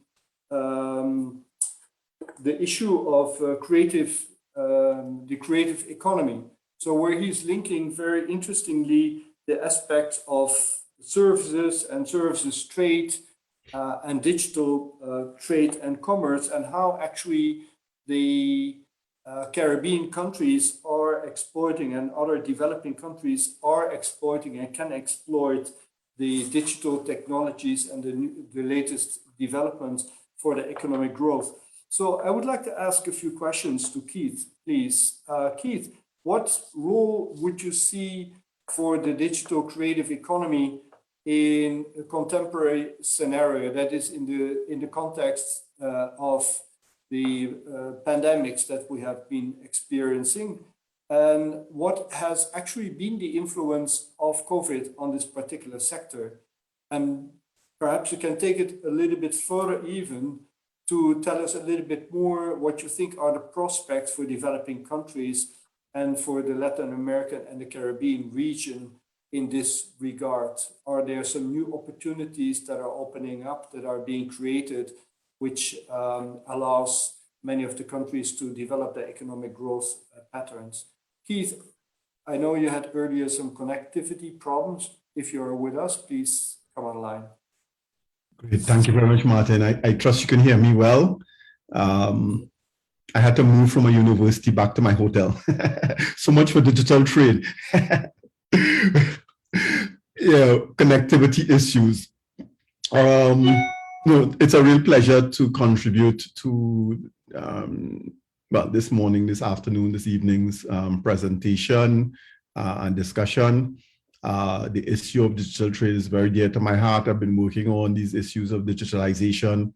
the issue of the creative economy. So where he's linking very interestingly the aspects of services and services trade and digital trade and commerce, and how actually the Caribbean countries are exploiting and other developing countries are exploiting and can exploit the digital technologies and the latest developments for the economic growth. So I would like to ask a few questions to Keith, please. Keith, what role would you see for the digital creative economy in a contemporary scenario, that is in the context of the pandemics that we have been experiencing? And what has actually been the influence of COVID on this particular sector? And perhaps you can take it a little bit further even to tell us a little bit more what you think are the prospects for developing countries and for the Latin American and the Caribbean region in this regard. Are there some new opportunities that are opening up, that are being created, which allows many of the countries to develop their economic growth patterns? Keith, I know you had earlier some connectivity problems. If you're with us, please come online. Great, thank you very much, Martin. I trust you can hear me well. I had to move from a university back to my hotel. So much for digital trade. Yeah, connectivity issues. No, it's a real pleasure to contribute to well, this morning, this afternoon, this evening's presentation and discussion. The issue of digital trade is very dear to my heart. I've been working on these issues of digitalization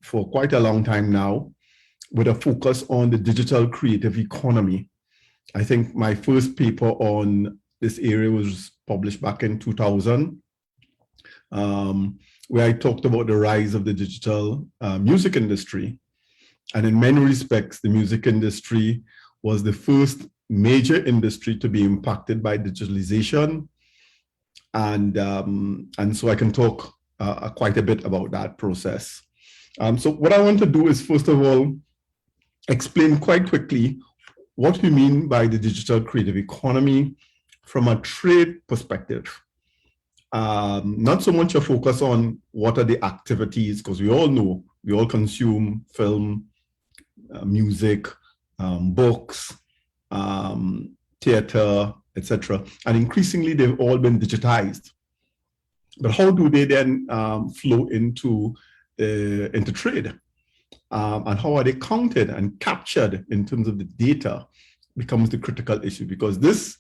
for quite a long time now, with a focus on the digital creative economy. I think my first paper on this area was published back in 2000, where I talked about the rise of the digital music industry. And in many respects, the music industry was the first major industry to be impacted by digitalization. And so I can talk quite a bit about that process. So what I want to do is, first of all, explain quite quickly what we mean by the digital creative economy from a trade perspective. Not so much a focus on what are the activities, because we all know, we all consume film, music, books, theater, etc. And increasingly, they've all been digitized. But how do they then flow into trade? And how are they counted and captured in terms of the data becomes the critical issue, because this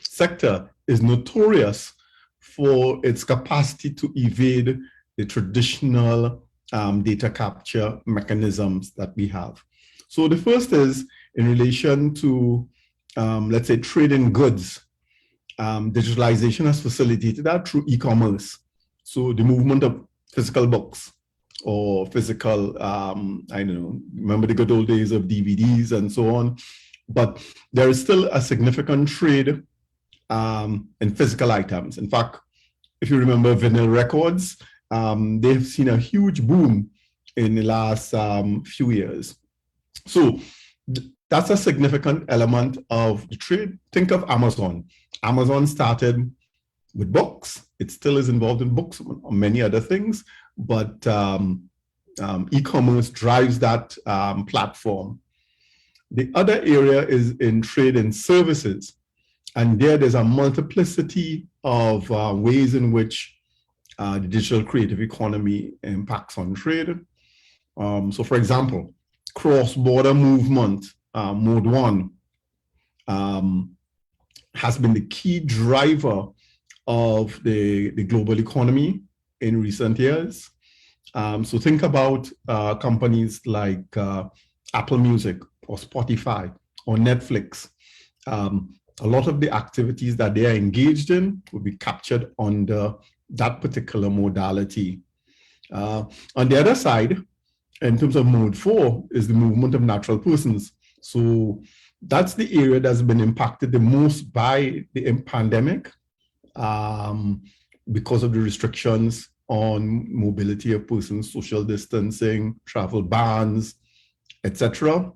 sector is notorious for its capacity to evade the traditional data capture mechanisms that we have. So the first is in relation to, let's say, trade in goods. Digitalization has facilitated that through e-commerce. So the movement of physical books or physical, I don't know, remember the good old days of DVDs and so on. But there is still a significant trade in physical items. In fact, if you remember vinyl records, they've seen a huge boom in the last few years. So that's a significant element of the trade. Think of Amazon. Amazon started with books. It still is involved in books or many other things, but e-commerce drives that platform. The other area is in trade and services. And there's a multiplicity of ways in which the digital creative economy impacts on trade. So for example, cross-border movement, mode one, has been the key driver of the global economy in recent years. So think about companies like Apple Music or Spotify or Netflix. A lot of the activities that they are engaged in will be captured under that particular modality. On the other side, in terms of mode 4, is the movement of natural persons. So that's the area that's been impacted the most by the pandemic because of the restrictions on mobility of persons, social distancing, travel bans, etc.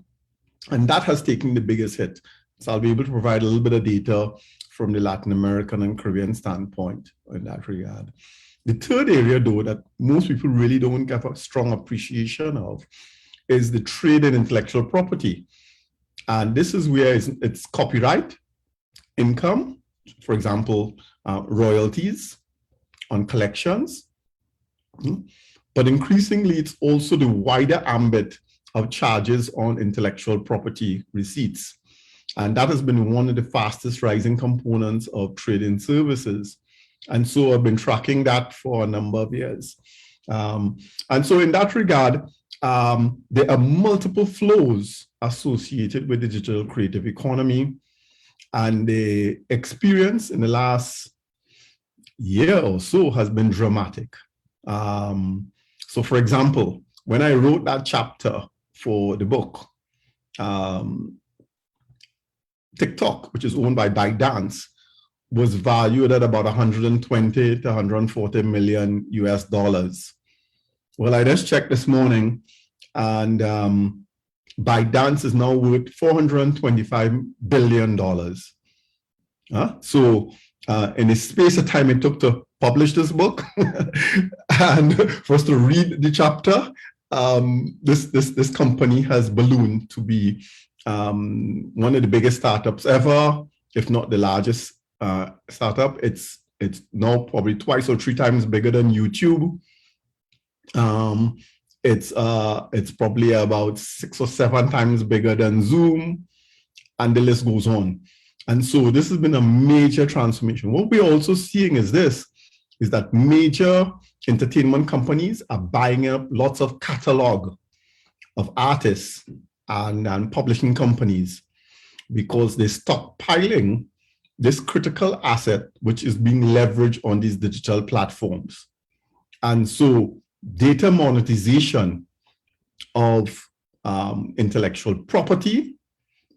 And that has taken the biggest hit. So I'll be able to provide a little bit of data from the Latin American and Caribbean standpoint in that regard. The third area, though, that most people really don't have a strong appreciation of is the trade in intellectual property. And this is where it's copyright, income, for example, royalties on collections. But increasingly, it's also the wider ambit of charges on intellectual property receipts. And that has been one of the fastest rising components of trade in services. And so I've been tracking that for a number of years. And so in that regard, there are multiple flows associated with the digital creative economy. And the experience in the last year or so has been dramatic. So for example, when I wrote that chapter for the book, TikTok, which is owned by ByteDance, was valued at about 120 to 140 million US dollars. Well, I just checked this morning, and ByteDance is now worth $425 billion. So in the space of time it took to publish this book and for us to read the chapter, this company has ballooned to be one of the biggest startups ever, if not the largest startup. It's now probably twice or three times bigger than YouTube. It's probably about 6 or 7 times bigger than Zoom, and the list goes on. And so this has been a major transformation. What we're also seeing is that major entertainment companies are buying up lots of catalog of artists and publishing companies because they're stockpiling this critical asset, which is being leveraged on these digital platforms. And so data monetization of intellectual property,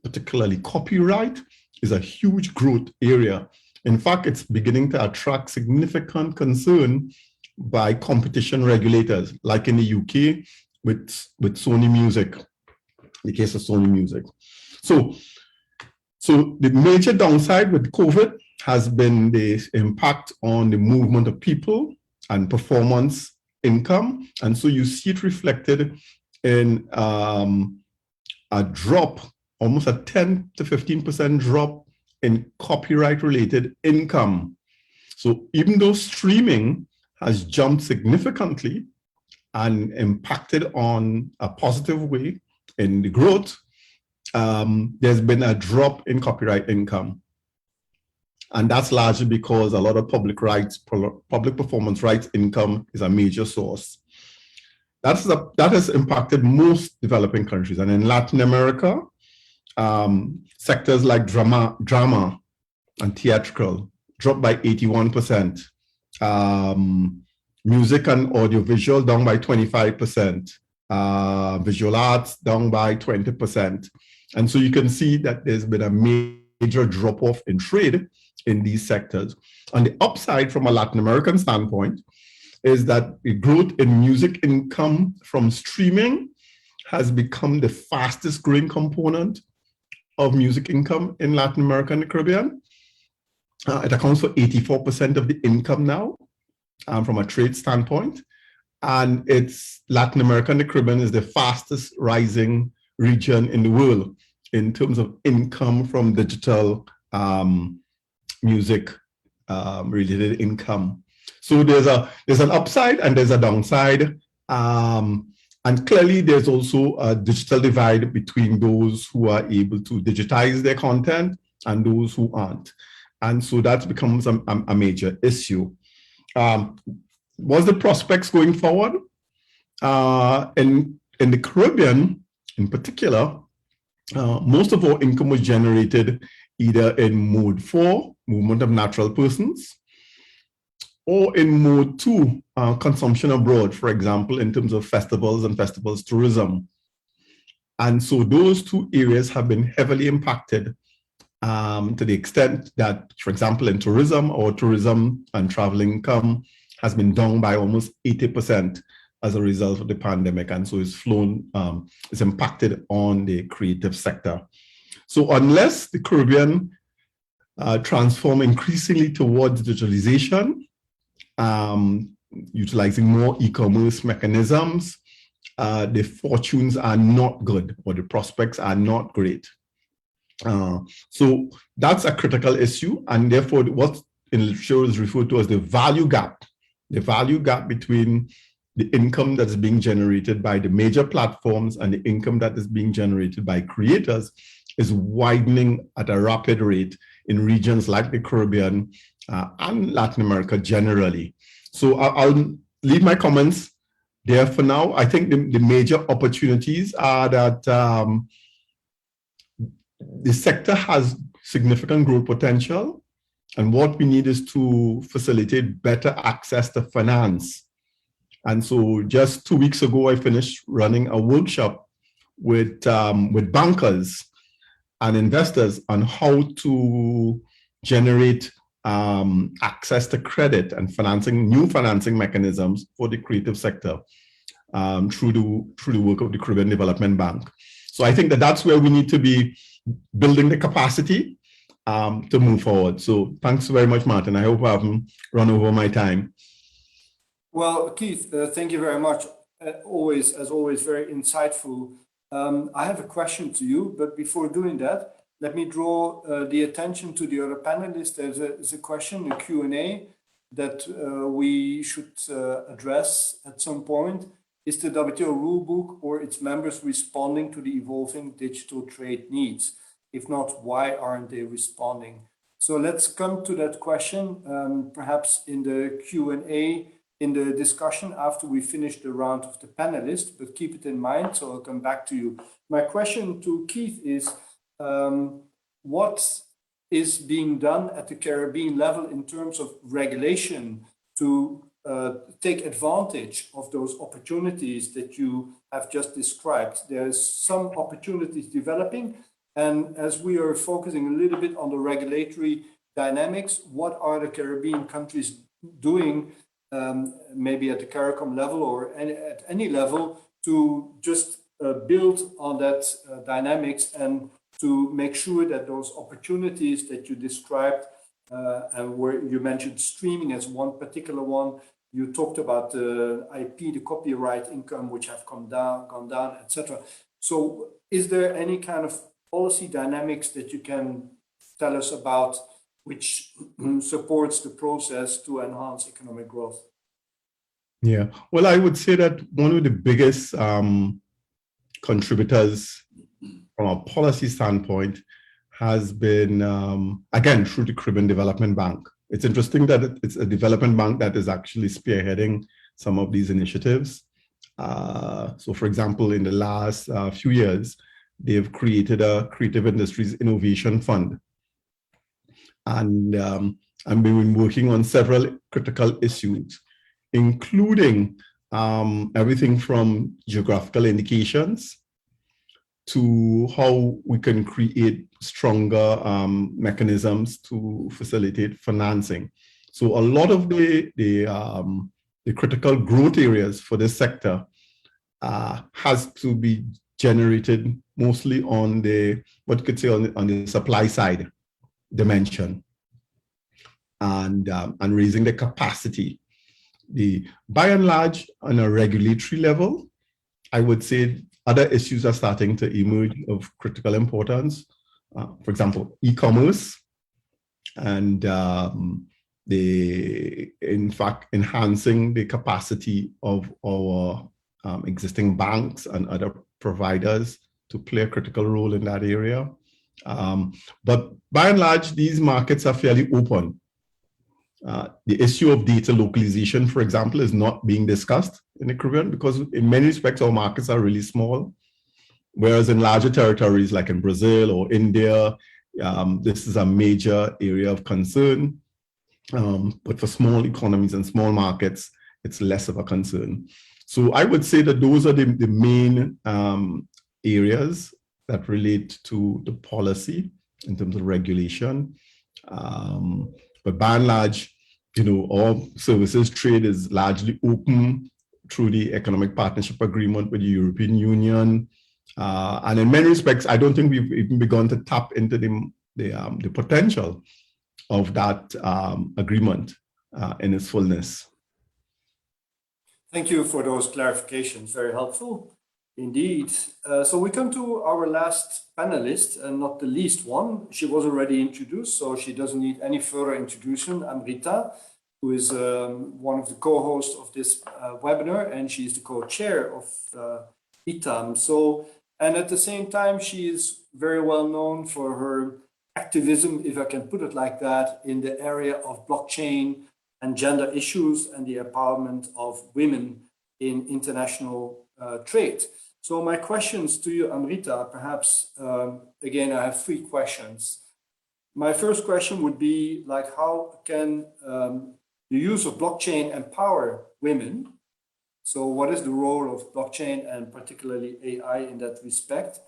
particularly copyright, is a huge growth area. In fact, it's beginning to attract significant concern by competition regulators, like in the UK with Sony Music, the case of Sony Music. So the major downside with COVID has been the impact on the movement of people and performance income. And so you see it reflected in a drop, almost a 10 to 15% drop in copyright-related income. So even though streaming has jumped significantly and impacted on a positive way in the growth, there's been a drop in copyright income. And that's largely because a lot of public performance rights income is a major source. That has impacted most developing countries. And in Latin America, sectors like drama and theatrical dropped by 81%. Music and audiovisual down by 25%. Visual arts down by 20%. And so you can see that there's been a major drop-off in trade in these sectors. On the upside, from a Latin American standpoint, is that the growth in music income from streaming has become the fastest growing component of music income in Latin America and the Caribbean. It accounts for 84% of the income now from a trade standpoint. And it's Latin America and the Caribbean is the fastest rising region in the world in terms of income from digital music related income. So there's an upside and there's a downside. And clearly there's also a digital divide between those who are able to digitize their content and those who aren't. And so that becomes a major issue. What's the prospects going forward? In the Caribbean, in particular, most of our income was generated either in mode 4, movement of natural persons, or in mode 2, consumption abroad, for example, in terms of festivals and festivals tourism. And so those two areas have been heavily impacted to the extent that, for example, in tourism, or tourism and travel income has been down by almost 80% as a result of the pandemic, and so it's impacted on the creative sector. So unless the Caribbean transform increasingly towards digitalization, utilizing more e-commerce mechanisms, the fortunes are not good, or the prospects are not great. So that's a critical issue, and therefore what in literature is referred to as the value gap between the income that's being generated by the major platforms and the income that is being generated by creators is widening at a rapid rate in regions like the Caribbean and Latin America generally. So I'll leave my comments there for now. I think the major opportunities are that the sector has significant growth potential, and what we need is to facilitate better access to finance. And so just 2 weeks ago, I finished running a workshop with bankers and investors on how to generate access to credit and new financing mechanisms for the creative sector through the work of the Caribbean Development Bank. So I think that's where we need to be building the capacity to move forward. So thanks very much, Martin. I hope I haven't run over my time. Well, Keith, thank you very much. As always, very insightful. I have a question to you, but before doing that, let me draw the attention to the other panelists. There's a question, a Q&A that we should address at some point. Is the WTO rulebook or its members responding to the evolving digital trade needs? If not, why aren't they responding? So let's come to that question, perhaps in the Q&A, in the discussion after we finish the round of the panelists, but keep it in mind, so I'll come back to you. My question to Keith is, what is being done at the Caribbean level in terms of regulation to take advantage of those opportunities that you have just described? There's some opportunities developing, and as we are focusing a little bit on the regulatory dynamics, what are the Caribbean countries doing, maybe at the CARICOM level or at any level, to just build on that dynamics and to make sure that those opportunities that you described, and where you mentioned streaming as one particular one, you talked about the IP, the copyright income, which have gone down, etc. So is there any kind of policy dynamics that you can tell us about which supports the process to enhance economic growth? Yeah, well, I would say that one of the biggest contributors from a policy standpoint has been, again, through the Caribbean Development Bank. It's interesting that it's a development bank that is actually spearheading some of these initiatives. So, for example, in the last few years, they've created a Creative Industries Innovation Fund. And we've been working on several critical issues, including everything from geographical indications to how we can create stronger mechanisms to facilitate financing. So a lot of the critical growth areas for this sector has to be generated mostly on the, what you could say, on the supply side dimension, and raising the capacity. By and large, on a regulatory level, I would say other issues are starting to emerge of critical importance. For example, e-commerce, and in fact, enhancing the capacity of our existing banks and other providers to play a critical role in that area. But by and large, these markets are fairly open. The issue of data localization, for example, is not being discussed in the Caribbean because in many respects, our markets are really small. Whereas in larger territories like in Brazil or India, this is a major area of concern. But for small economies and small markets, it's less of a concern. So I would say that those are the main areas that relate to the policy in terms of regulation. But by and large, our services trade is largely open through the Economic Partnership Agreement with the European Union. And in many respects, I don't think we've even begun to tap into the potential of that agreement in its fullness. Thank you for those clarifications, very helpful indeed. So we come to our last panelist, and not the least one. She was already introduced, so she doesn't need any further introduction. Amrita, who is one of the co-hosts of this webinar, and she's the co-chair of ITAM. So, and at the same time, she is very well known for her activism, if I can put it like that, in the area of blockchain and gender issues and the empowerment of women in international trade. So my questions to you, Amrita, perhaps, again, I have 3 questions. My first question would be like, how can the use of blockchain empower women? So what is the role of blockchain and particularly AI in that respect?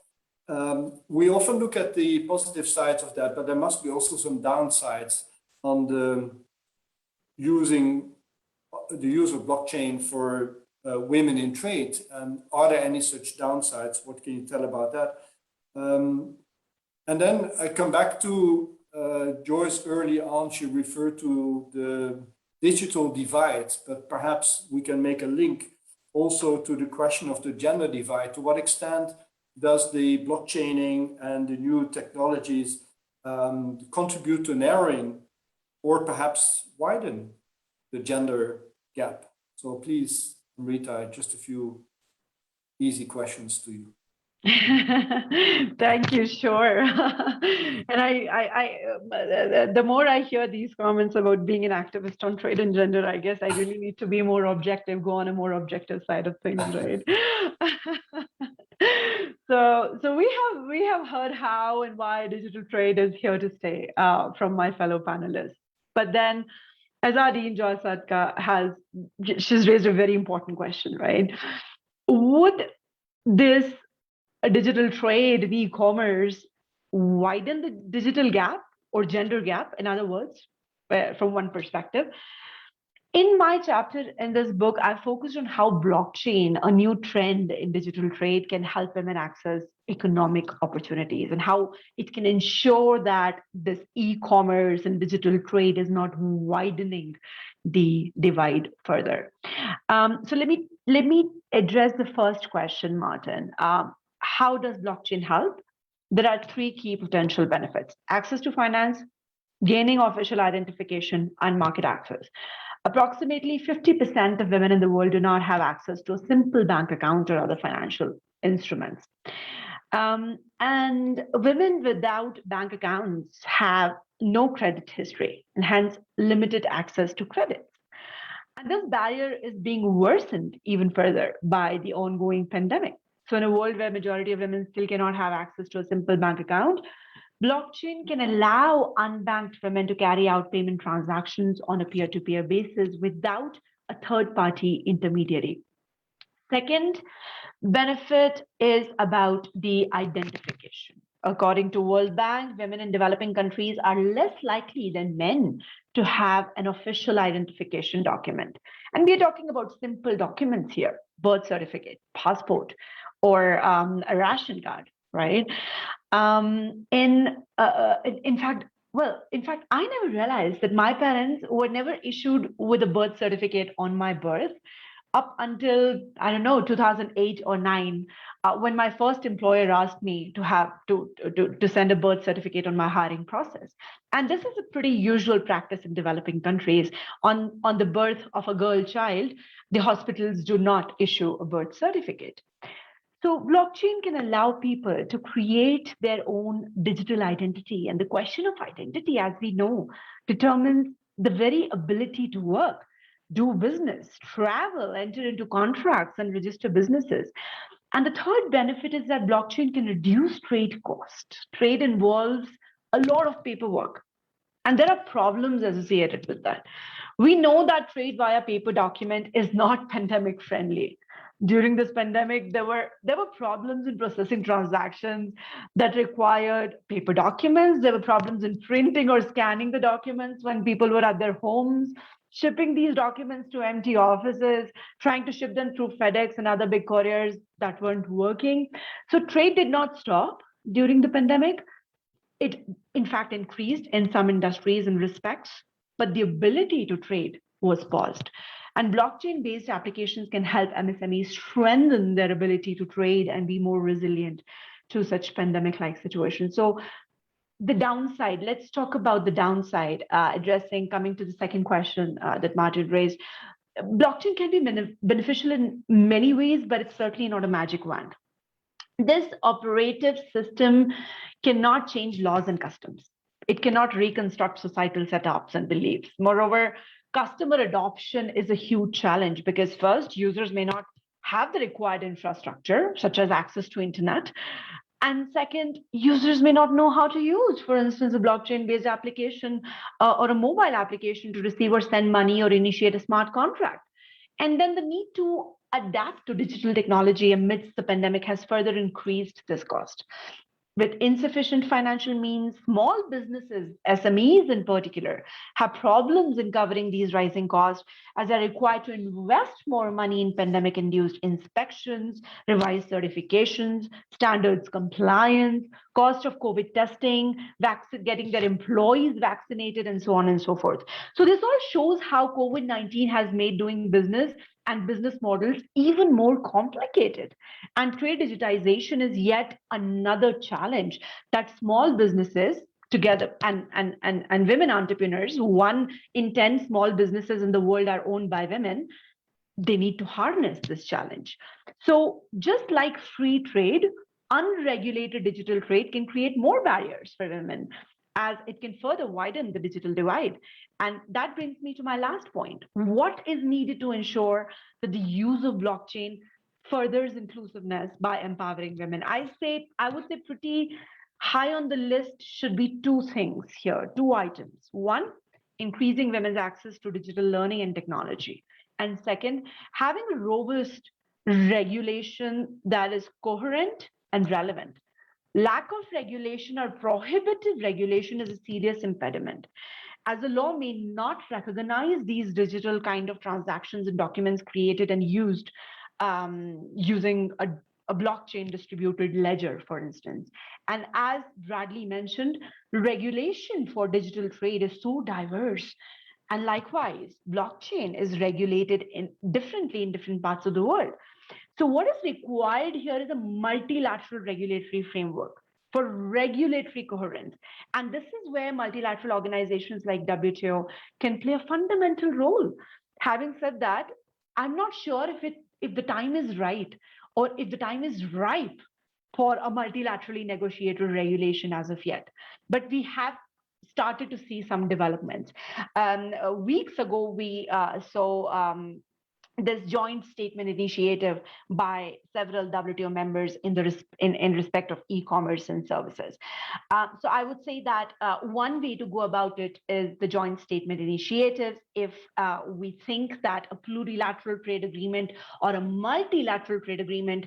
We often look at the positive sides of that, but there must be also some downsides on the use of blockchain for women in trade. And are there any such downsides? What can you tell about that? And then I come back to Joyce early on. She referred to the digital divide, but perhaps we can make a link also to the question of the gender divide. To what extent does the blockchaining and the new technologies contribute to narrowing or perhaps widen the gender gap? So please, Amrita, just a few easy questions to you. Thank you, sure. And the more I hear these comments about being an activist on trade and gender, I guess I really need to be more objective, go on a more objective side of things, right? So we have heard how and why digital trade is here to stay from my fellow panelists. But then, as our Dean Joy Sadka she's raised a very important question, right? Would this digital trade and e-commerce widen the digital gap or gender gap, in other words, from one perspective? In my chapter in this book, I focused on how blockchain, a new trend in digital trade, can help women access economic opportunities and how it can ensure that this e-commerce and digital trade is not widening the divide further. So let me address the first question, Martin. How does blockchain help? There are 3 key potential benefits: access to finance, gaining official identification, and market access. Approximately 50% of women in the world do not have access to a simple bank account or other financial instruments. And women without bank accounts have no credit history and hence limited access to credit. And this barrier is being worsened even further by the ongoing pandemic. So in a world where majority of women still cannot have access to a simple bank account, blockchain can allow unbanked women to carry out payment transactions on a peer-to-peer basis without a third-party intermediary. Second benefit is about the identification. According to World Bank, women in developing countries are less likely than men to have an official identification document. And we are talking about simple documents here: birth certificate, passport, or a ration card, right? In fact, I never realized that my parents were never issued with a birth certificate on my birth up until, I don't know, 2008 or 9, when my first employer asked me to have to send a birth certificate on my hiring process. And this is a pretty usual practice in developing countries. On the birth of a girl child, the hospitals do not issue a birth certificate. So blockchain can allow people to create their own digital identity. And the question of identity, as we know, determines the very ability to work, do business, travel, enter into contracts, and register businesses. And the third benefit is that blockchain can reduce trade cost. Trade involves a lot of paperwork, and there are problems associated with that. We know that trade via paper document is not pandemic friendly. During this pandemic, there were problems in processing transactions that required paper documents. There were problems in printing or scanning the documents when people were at their homes. shipping these documents to empty offices, trying to ship them through FedEx and other big couriers that weren't working. So trade did not stop during the pandemic. It, in fact, increased in some industries and respects, but the ability to trade was paused. And blockchain-based applications can help MSMEs strengthen their ability to trade and be more resilient to such pandemic-like situations. So the downside, let's talk about the downside, coming to the second question that Martin raised. Blockchain can be beneficial in many ways, but it's certainly not a magic wand. This operative system cannot change laws and customs. It cannot reconstruct societal setups and beliefs. Moreover, customer adoption is a huge challenge because first, users may not have the required infrastructure, such as access to internet. And second, users may not know how to use, for instance, a blockchain-based application or a mobile application to receive or send money or initiate a smart contract. And then the need to adapt to digital technology amidst the pandemic has further increased this cost. With insufficient financial means, small businesses, SMEs in particular, have problems in covering these rising costs as they're required to invest more money in pandemic-induced inspections, revised certifications, standards compliance, cost of COVID testing, getting their employees vaccinated, and so on and so forth. So this all shows how COVID-19 has made doing business and business models even more complicated. And trade digitization is yet another challenge that small businesses together and women entrepreneurs, 1 in 10 small businesses in the world are owned by women, they need to harness this challenge. So just like free trade, unregulated digital trade can create more barriers for women as it can further widen the digital divide. And that brings me to my last point. What is needed to ensure that the use of blockchain furthers inclusiveness by empowering women? I would say pretty high on the list should be 2 things here, 2 items. 1, increasing women's access to digital learning and technology. And second, having a robust regulation that is coherent and relevant. Lack of regulation or prohibitive regulation is a serious impediment, as the law may not recognize these digital kind of transactions and documents created and used using a blockchain distributed ledger, for instance. And as Bradley mentioned, regulation for digital trade is so diverse. And likewise, blockchain is regulated differently in different parts of the world. So what is required here is a multilateral regulatory framework for regulatory coherence. And this is where multilateral organizations like WTO can play a fundamental role. Having said that, I'm not sure if the time is right or if the time is ripe for a multilaterally negotiated regulation as of yet. But we have started to see some developments. Weeks ago, we saw this joint statement initiative by several WTO members in respect of e-commerce and services. So I would say that one way to go about it is the joint statement initiative. If we think that a plurilateral trade agreement or a multilateral trade agreement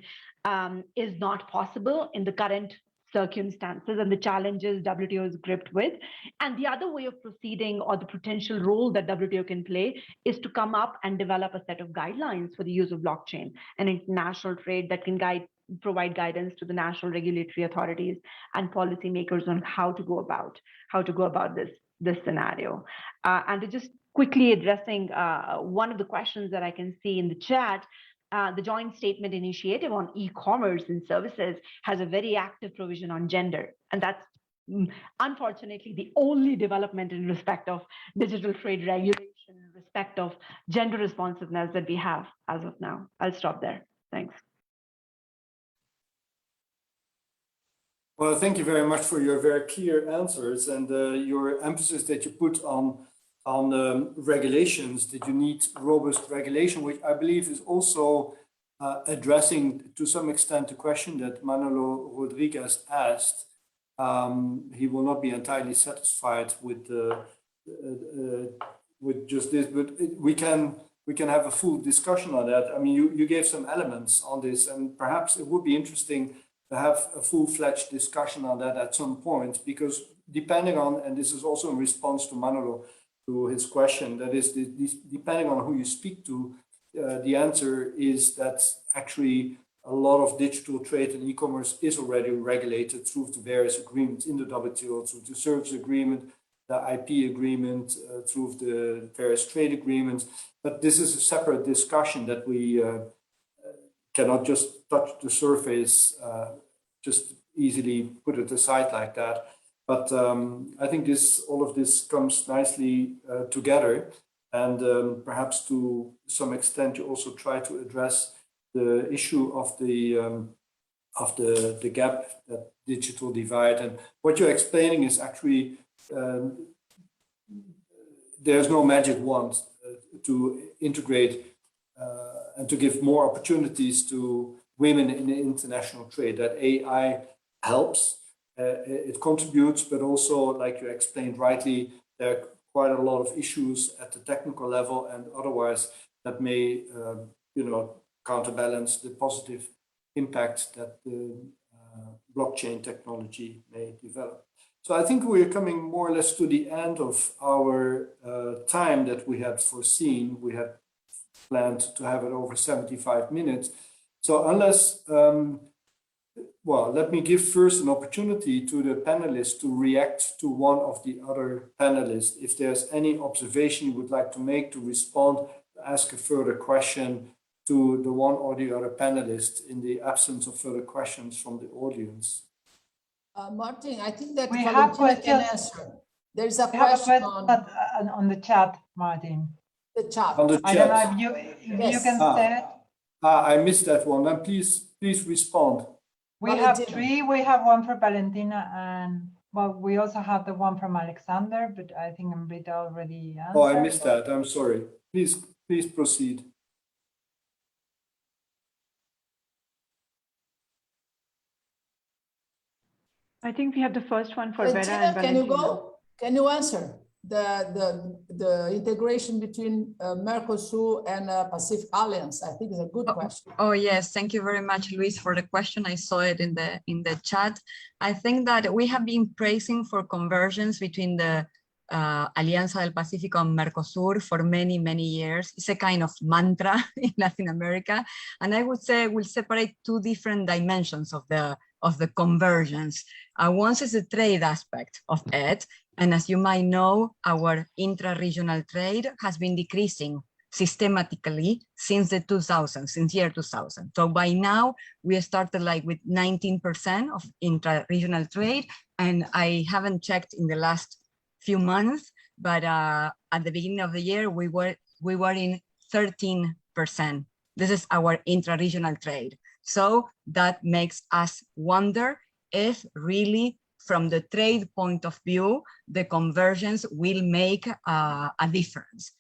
is not possible in the current circumstances and the challenges WTO is gripped with. And the other way of proceeding, or the potential role that WTO can play, is to come up and develop a set of guidelines for the use of blockchain and international trade that can provide guidance to the national regulatory authorities and policymakers on how to go about this scenario. And to just quickly addressing one of the questions that I can see in the chat, the joint statement initiative on e-commerce and services has a very active provision on gender. And that's unfortunately the only development in respect of digital trade regulation, in respect of gender responsiveness that we have as of now. I'll stop there. Thanks. Well, thank you very much for your very clear answers and your emphasis that you put on regulations, that you need robust regulation, which I believe is also addressing to some extent the question that Manolo Rodriguez asked. He will not be entirely satisfied with just this, but we can have a full discussion on that. I mean, you gave some elements on this, and perhaps it would be interesting to have a full-fledged discussion on that at some point, because depending on, and this is also in response to Manolo, his question. That is, depending on who you speak to, the answer is that actually a lot of digital trade and e-commerce is already regulated through the various agreements in the WTO, through the service agreement, the IP agreement, through the various trade agreements. But this is a separate discussion that we cannot just touch the surface, just easily put it aside like that. But I think all of this comes nicely together, and perhaps to some extent you also try to address the issue of the gap, that digital divide. And what you're explaining is actually there's no magic wand to integrate and to give more opportunities to women in the international trade. That AI helps, it contributes, but also, like you explained rightly, there are quite a lot of issues at the technical level and otherwise that may, counterbalance the positive impact that the blockchain technology may develop. So I think we're coming more or less to the end of our time that we had foreseen. We had planned to have it over 75 minutes. So unless, let me give first an opportunity to the panelists to react to one of the other panelists. If there's any observation you would like to make, to respond, to ask a further question to the one or the other panelist in the absence of further questions from the audience. Martin, I think that We have Valentina can questions. answer. There's a question on the chat, Martin. the chat. On the I don't know chat. if you Yes. can say it. I missed that one. Then please respond. We have three. We have one for Valentina, and we also have the one from Alexander, but I think Amrita already answered. Oh, I missed that. I'm sorry. Please proceed. I think we have the first one for Vera Valentina, and Valentina. can you go? Can you answer the integration between Mercosur and Pacific Alliance? I think is a good question. Oh yes, thank you very much, Luis, for the question. I saw it in the chat. I think that we have been praising for convergence between the Alianza del Pacífico and Mercosur for many years. It's a kind of mantra in Latin America, and I would say we'll separate two different dimensions of the convergence. One is the trade aspect of it, and as you might know, our intra-regional trade has been decreasing systematically since the 2000s, since year 2000. So by now, we started like with 19% of intra-regional trade, and I haven't checked in the last few months, but at the beginning of the year, we were in 13%. This is our intra-regional trade. So that makes us wonder if really, from the trade point of view, the convergence will make a difference.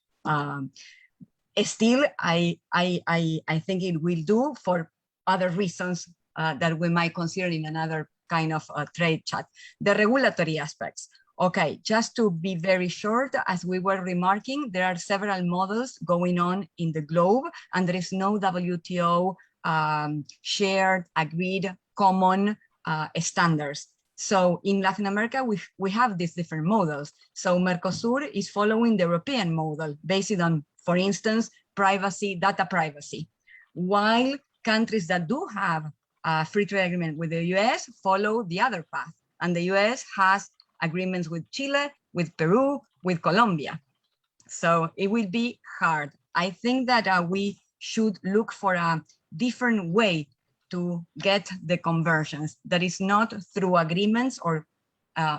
Still, I think it will do for other reasons that we might consider in another kind of trade chat. The regulatory aspects. Okay, just to be very short, as we were remarking, there are several models going on in the globe, and there is no WTO shared, agreed, common standards. So in Latin America, we have these different models. So Mercosur is following the European model based on, for instance, privacy, data privacy, while countries that do have a free trade agreement with the US follow the other path. And the US has agreements with Chile, with Peru, with Colombia. So it will be hard. I think that we should look for a different way to get the conversions that is not through agreements or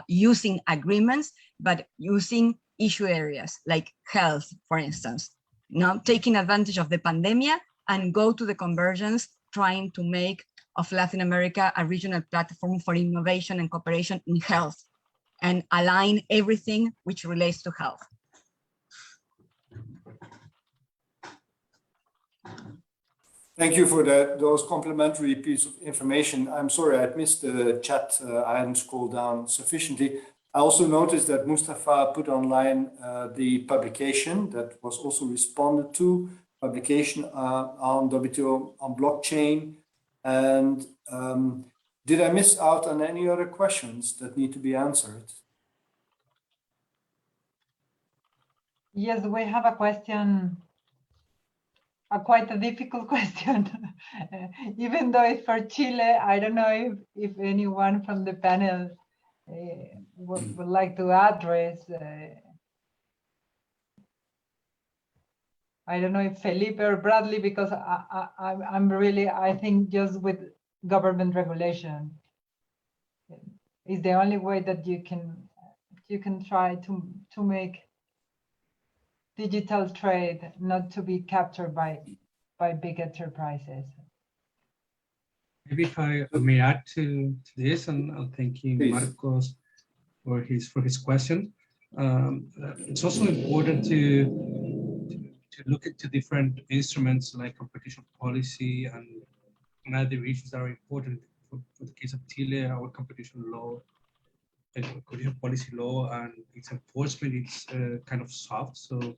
using agreements, but using issue areas like health, for instance. Now taking advantage of the pandemic and go to the conversions, trying to make of Latin America a regional platform for innovation and cooperation in health, and align everything which relates to health. Thank you for those complimentary pieces of information. I'm sorry, I missed the chat. I hadn't scrolled down sufficiently. I also noticed that Mustafa put online the publication that was also responded to, publication on WTO on blockchain. And did I miss out on any other questions that need to be answered? Yes, we have a question, quite a difficult question. Even though it's for Chile, I don't know if anyone from the panel would like to address. I don't know if Felipe or Bradley, because I think just with government regulation is the only way that you can try to make digital trade not to be captured by big enterprises. Maybe if I may add to this, and I'm thanking Marcos for his question. It's also important to look into different instruments like competition policy and other issues that are important. For the case of Chile, our competition law, competition policy law, and its enforcement, it's kind of soft. So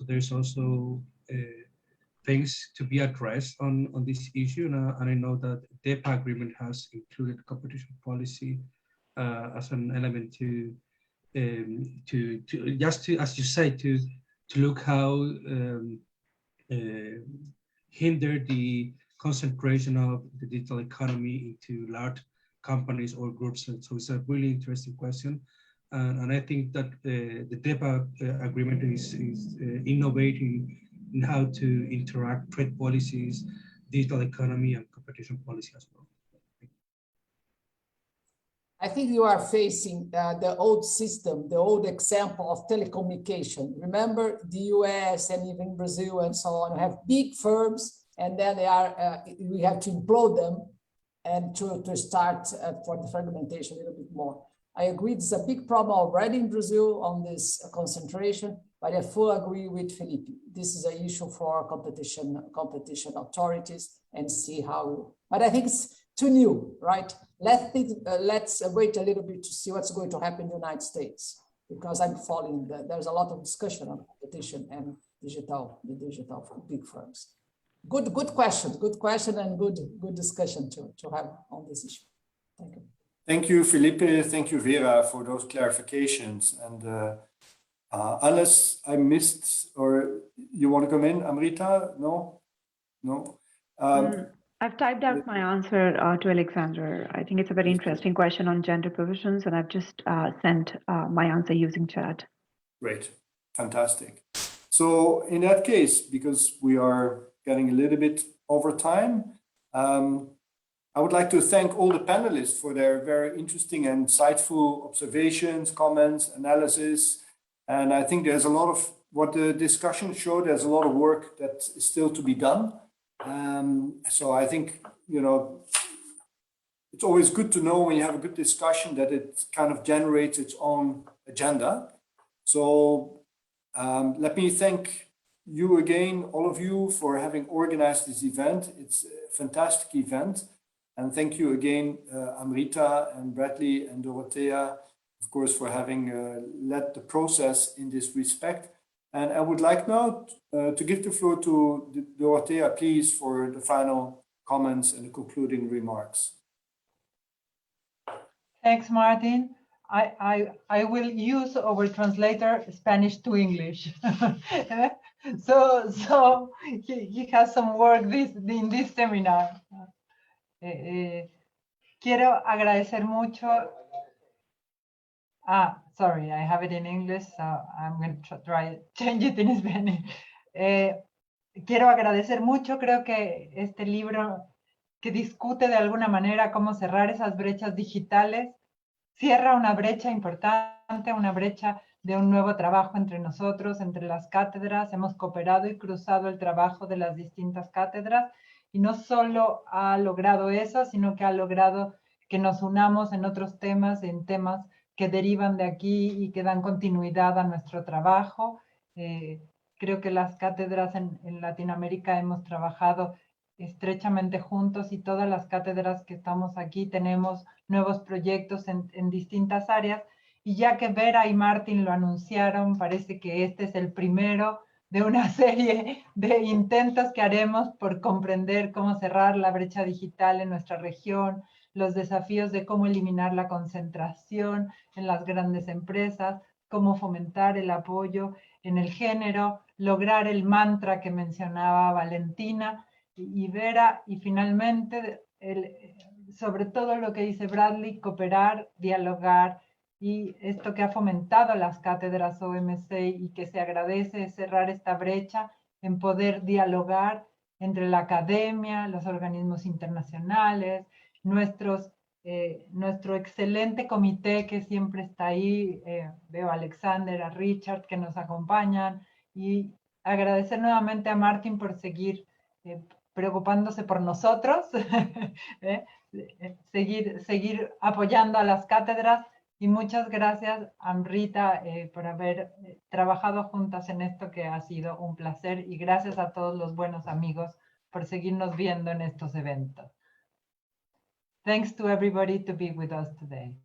there's also things to be addressed on this issue, and I know that the DEPA agreement has included competition policy as an element to just to, as you say, to look how hinder the concentration of the digital economy into large companies or groups. So it's a really interesting question. And I think that the DEPA agreement is innovating in how to interact trade policies, digital economy, and competition policy as well. I think you are facing the old system, the old example of telecommunication. Remember the US and even Brazil and so on have big firms, and then we have to implode them and to start for the fragmentation a little bit more. I agree, it's a big problem already in Brazil on this concentration, but I fully agree with Felipe. This is an issue for competition authorities and see how, but I think it's too new, right? Let's wait a little bit to see what's going to happen in the United States, because I'm following there's a lot of discussion on competition and the digital for big firms. Good question and good discussion to have on this issue. Thank you. Thank you, Felipe. Thank you, Vera, for those clarifications. And unless I missed, or you want to come in, Amrita? No? I've typed out my answer to Alexander. I think it's a very interesting question on gender provisions, and I've just sent my answer using chat. Great, fantastic. So in that case, because we are getting a little bit over time, I would like to thank all the panelists for their very interesting and insightful observations, comments, analysis. And I think there's a lot of what the discussion showed, there's a lot of work that is still to be done. So I think, it's always good to know when you have a good discussion that it kind of generates its own agenda. So let me thank you again, all of you, for having organized this event. It's a fantastic event. And thank you again, Amrita and Bradley and Dorotea, of course, for having led the process in this respect. And I would like now to give the floor to Dorotea, please, for the final comments and the concluding remarks. Thanks, Martin. I will use our translator Spanish to English. so he has some work in this seminar. Quiero agradecer mucho. Sorry, I have it in English, so I'm going to try to change it in Spanish. Quiero agradecer mucho, creo que este libro que discute de alguna manera cómo cerrar esas brechas digitales, cierra una brecha importante, una brecha de un nuevo trabajo entre nosotros, entre las cátedras. Hemos cooperado y cruzado el trabajo de las distintas cátedras, y no solo ha logrado eso, sino que ha logrado que nos unamos en otros temas, en temas que derivan de aquí y que dan continuidad a nuestro trabajo. Creo que las cátedras en Latinoamérica hemos trabajado estrechamente juntos, y todas las cátedras que estamos aquí tenemos nuevos proyectos en distintas áreas. Y ya que Vera y Martín lo anunciaron, parece que este es el primero de una serie de intentos que haremos por comprender cómo cerrar la brecha digital en nuestra región, los desafíos de cómo eliminar la concentración en las grandes empresas, cómo fomentar el apoyo en el género, lograr el mantra que mencionaba Valentina y Vera, y finalmente, sobre todo lo que dice Bradley, cooperar, dialogar, y esto que ha fomentado las cátedras OMC y que se agradece es cerrar esta brecha en poder dialogar entre la academia, los organismos internacionales, nuestro excelente comité que siempre está ahí, veo a Alexander, a Richard que nos acompañan, y agradecer nuevamente a Marteen por seguir preocupándose por nosotros, seguir apoyando a las cátedras, y muchas gracias, Amrita, por haber trabajado juntas en esto que ha sido un placer, y gracias a todos los buenos amigos por seguirnos viendo en estos eventos. Thanks to everybody to be with us today.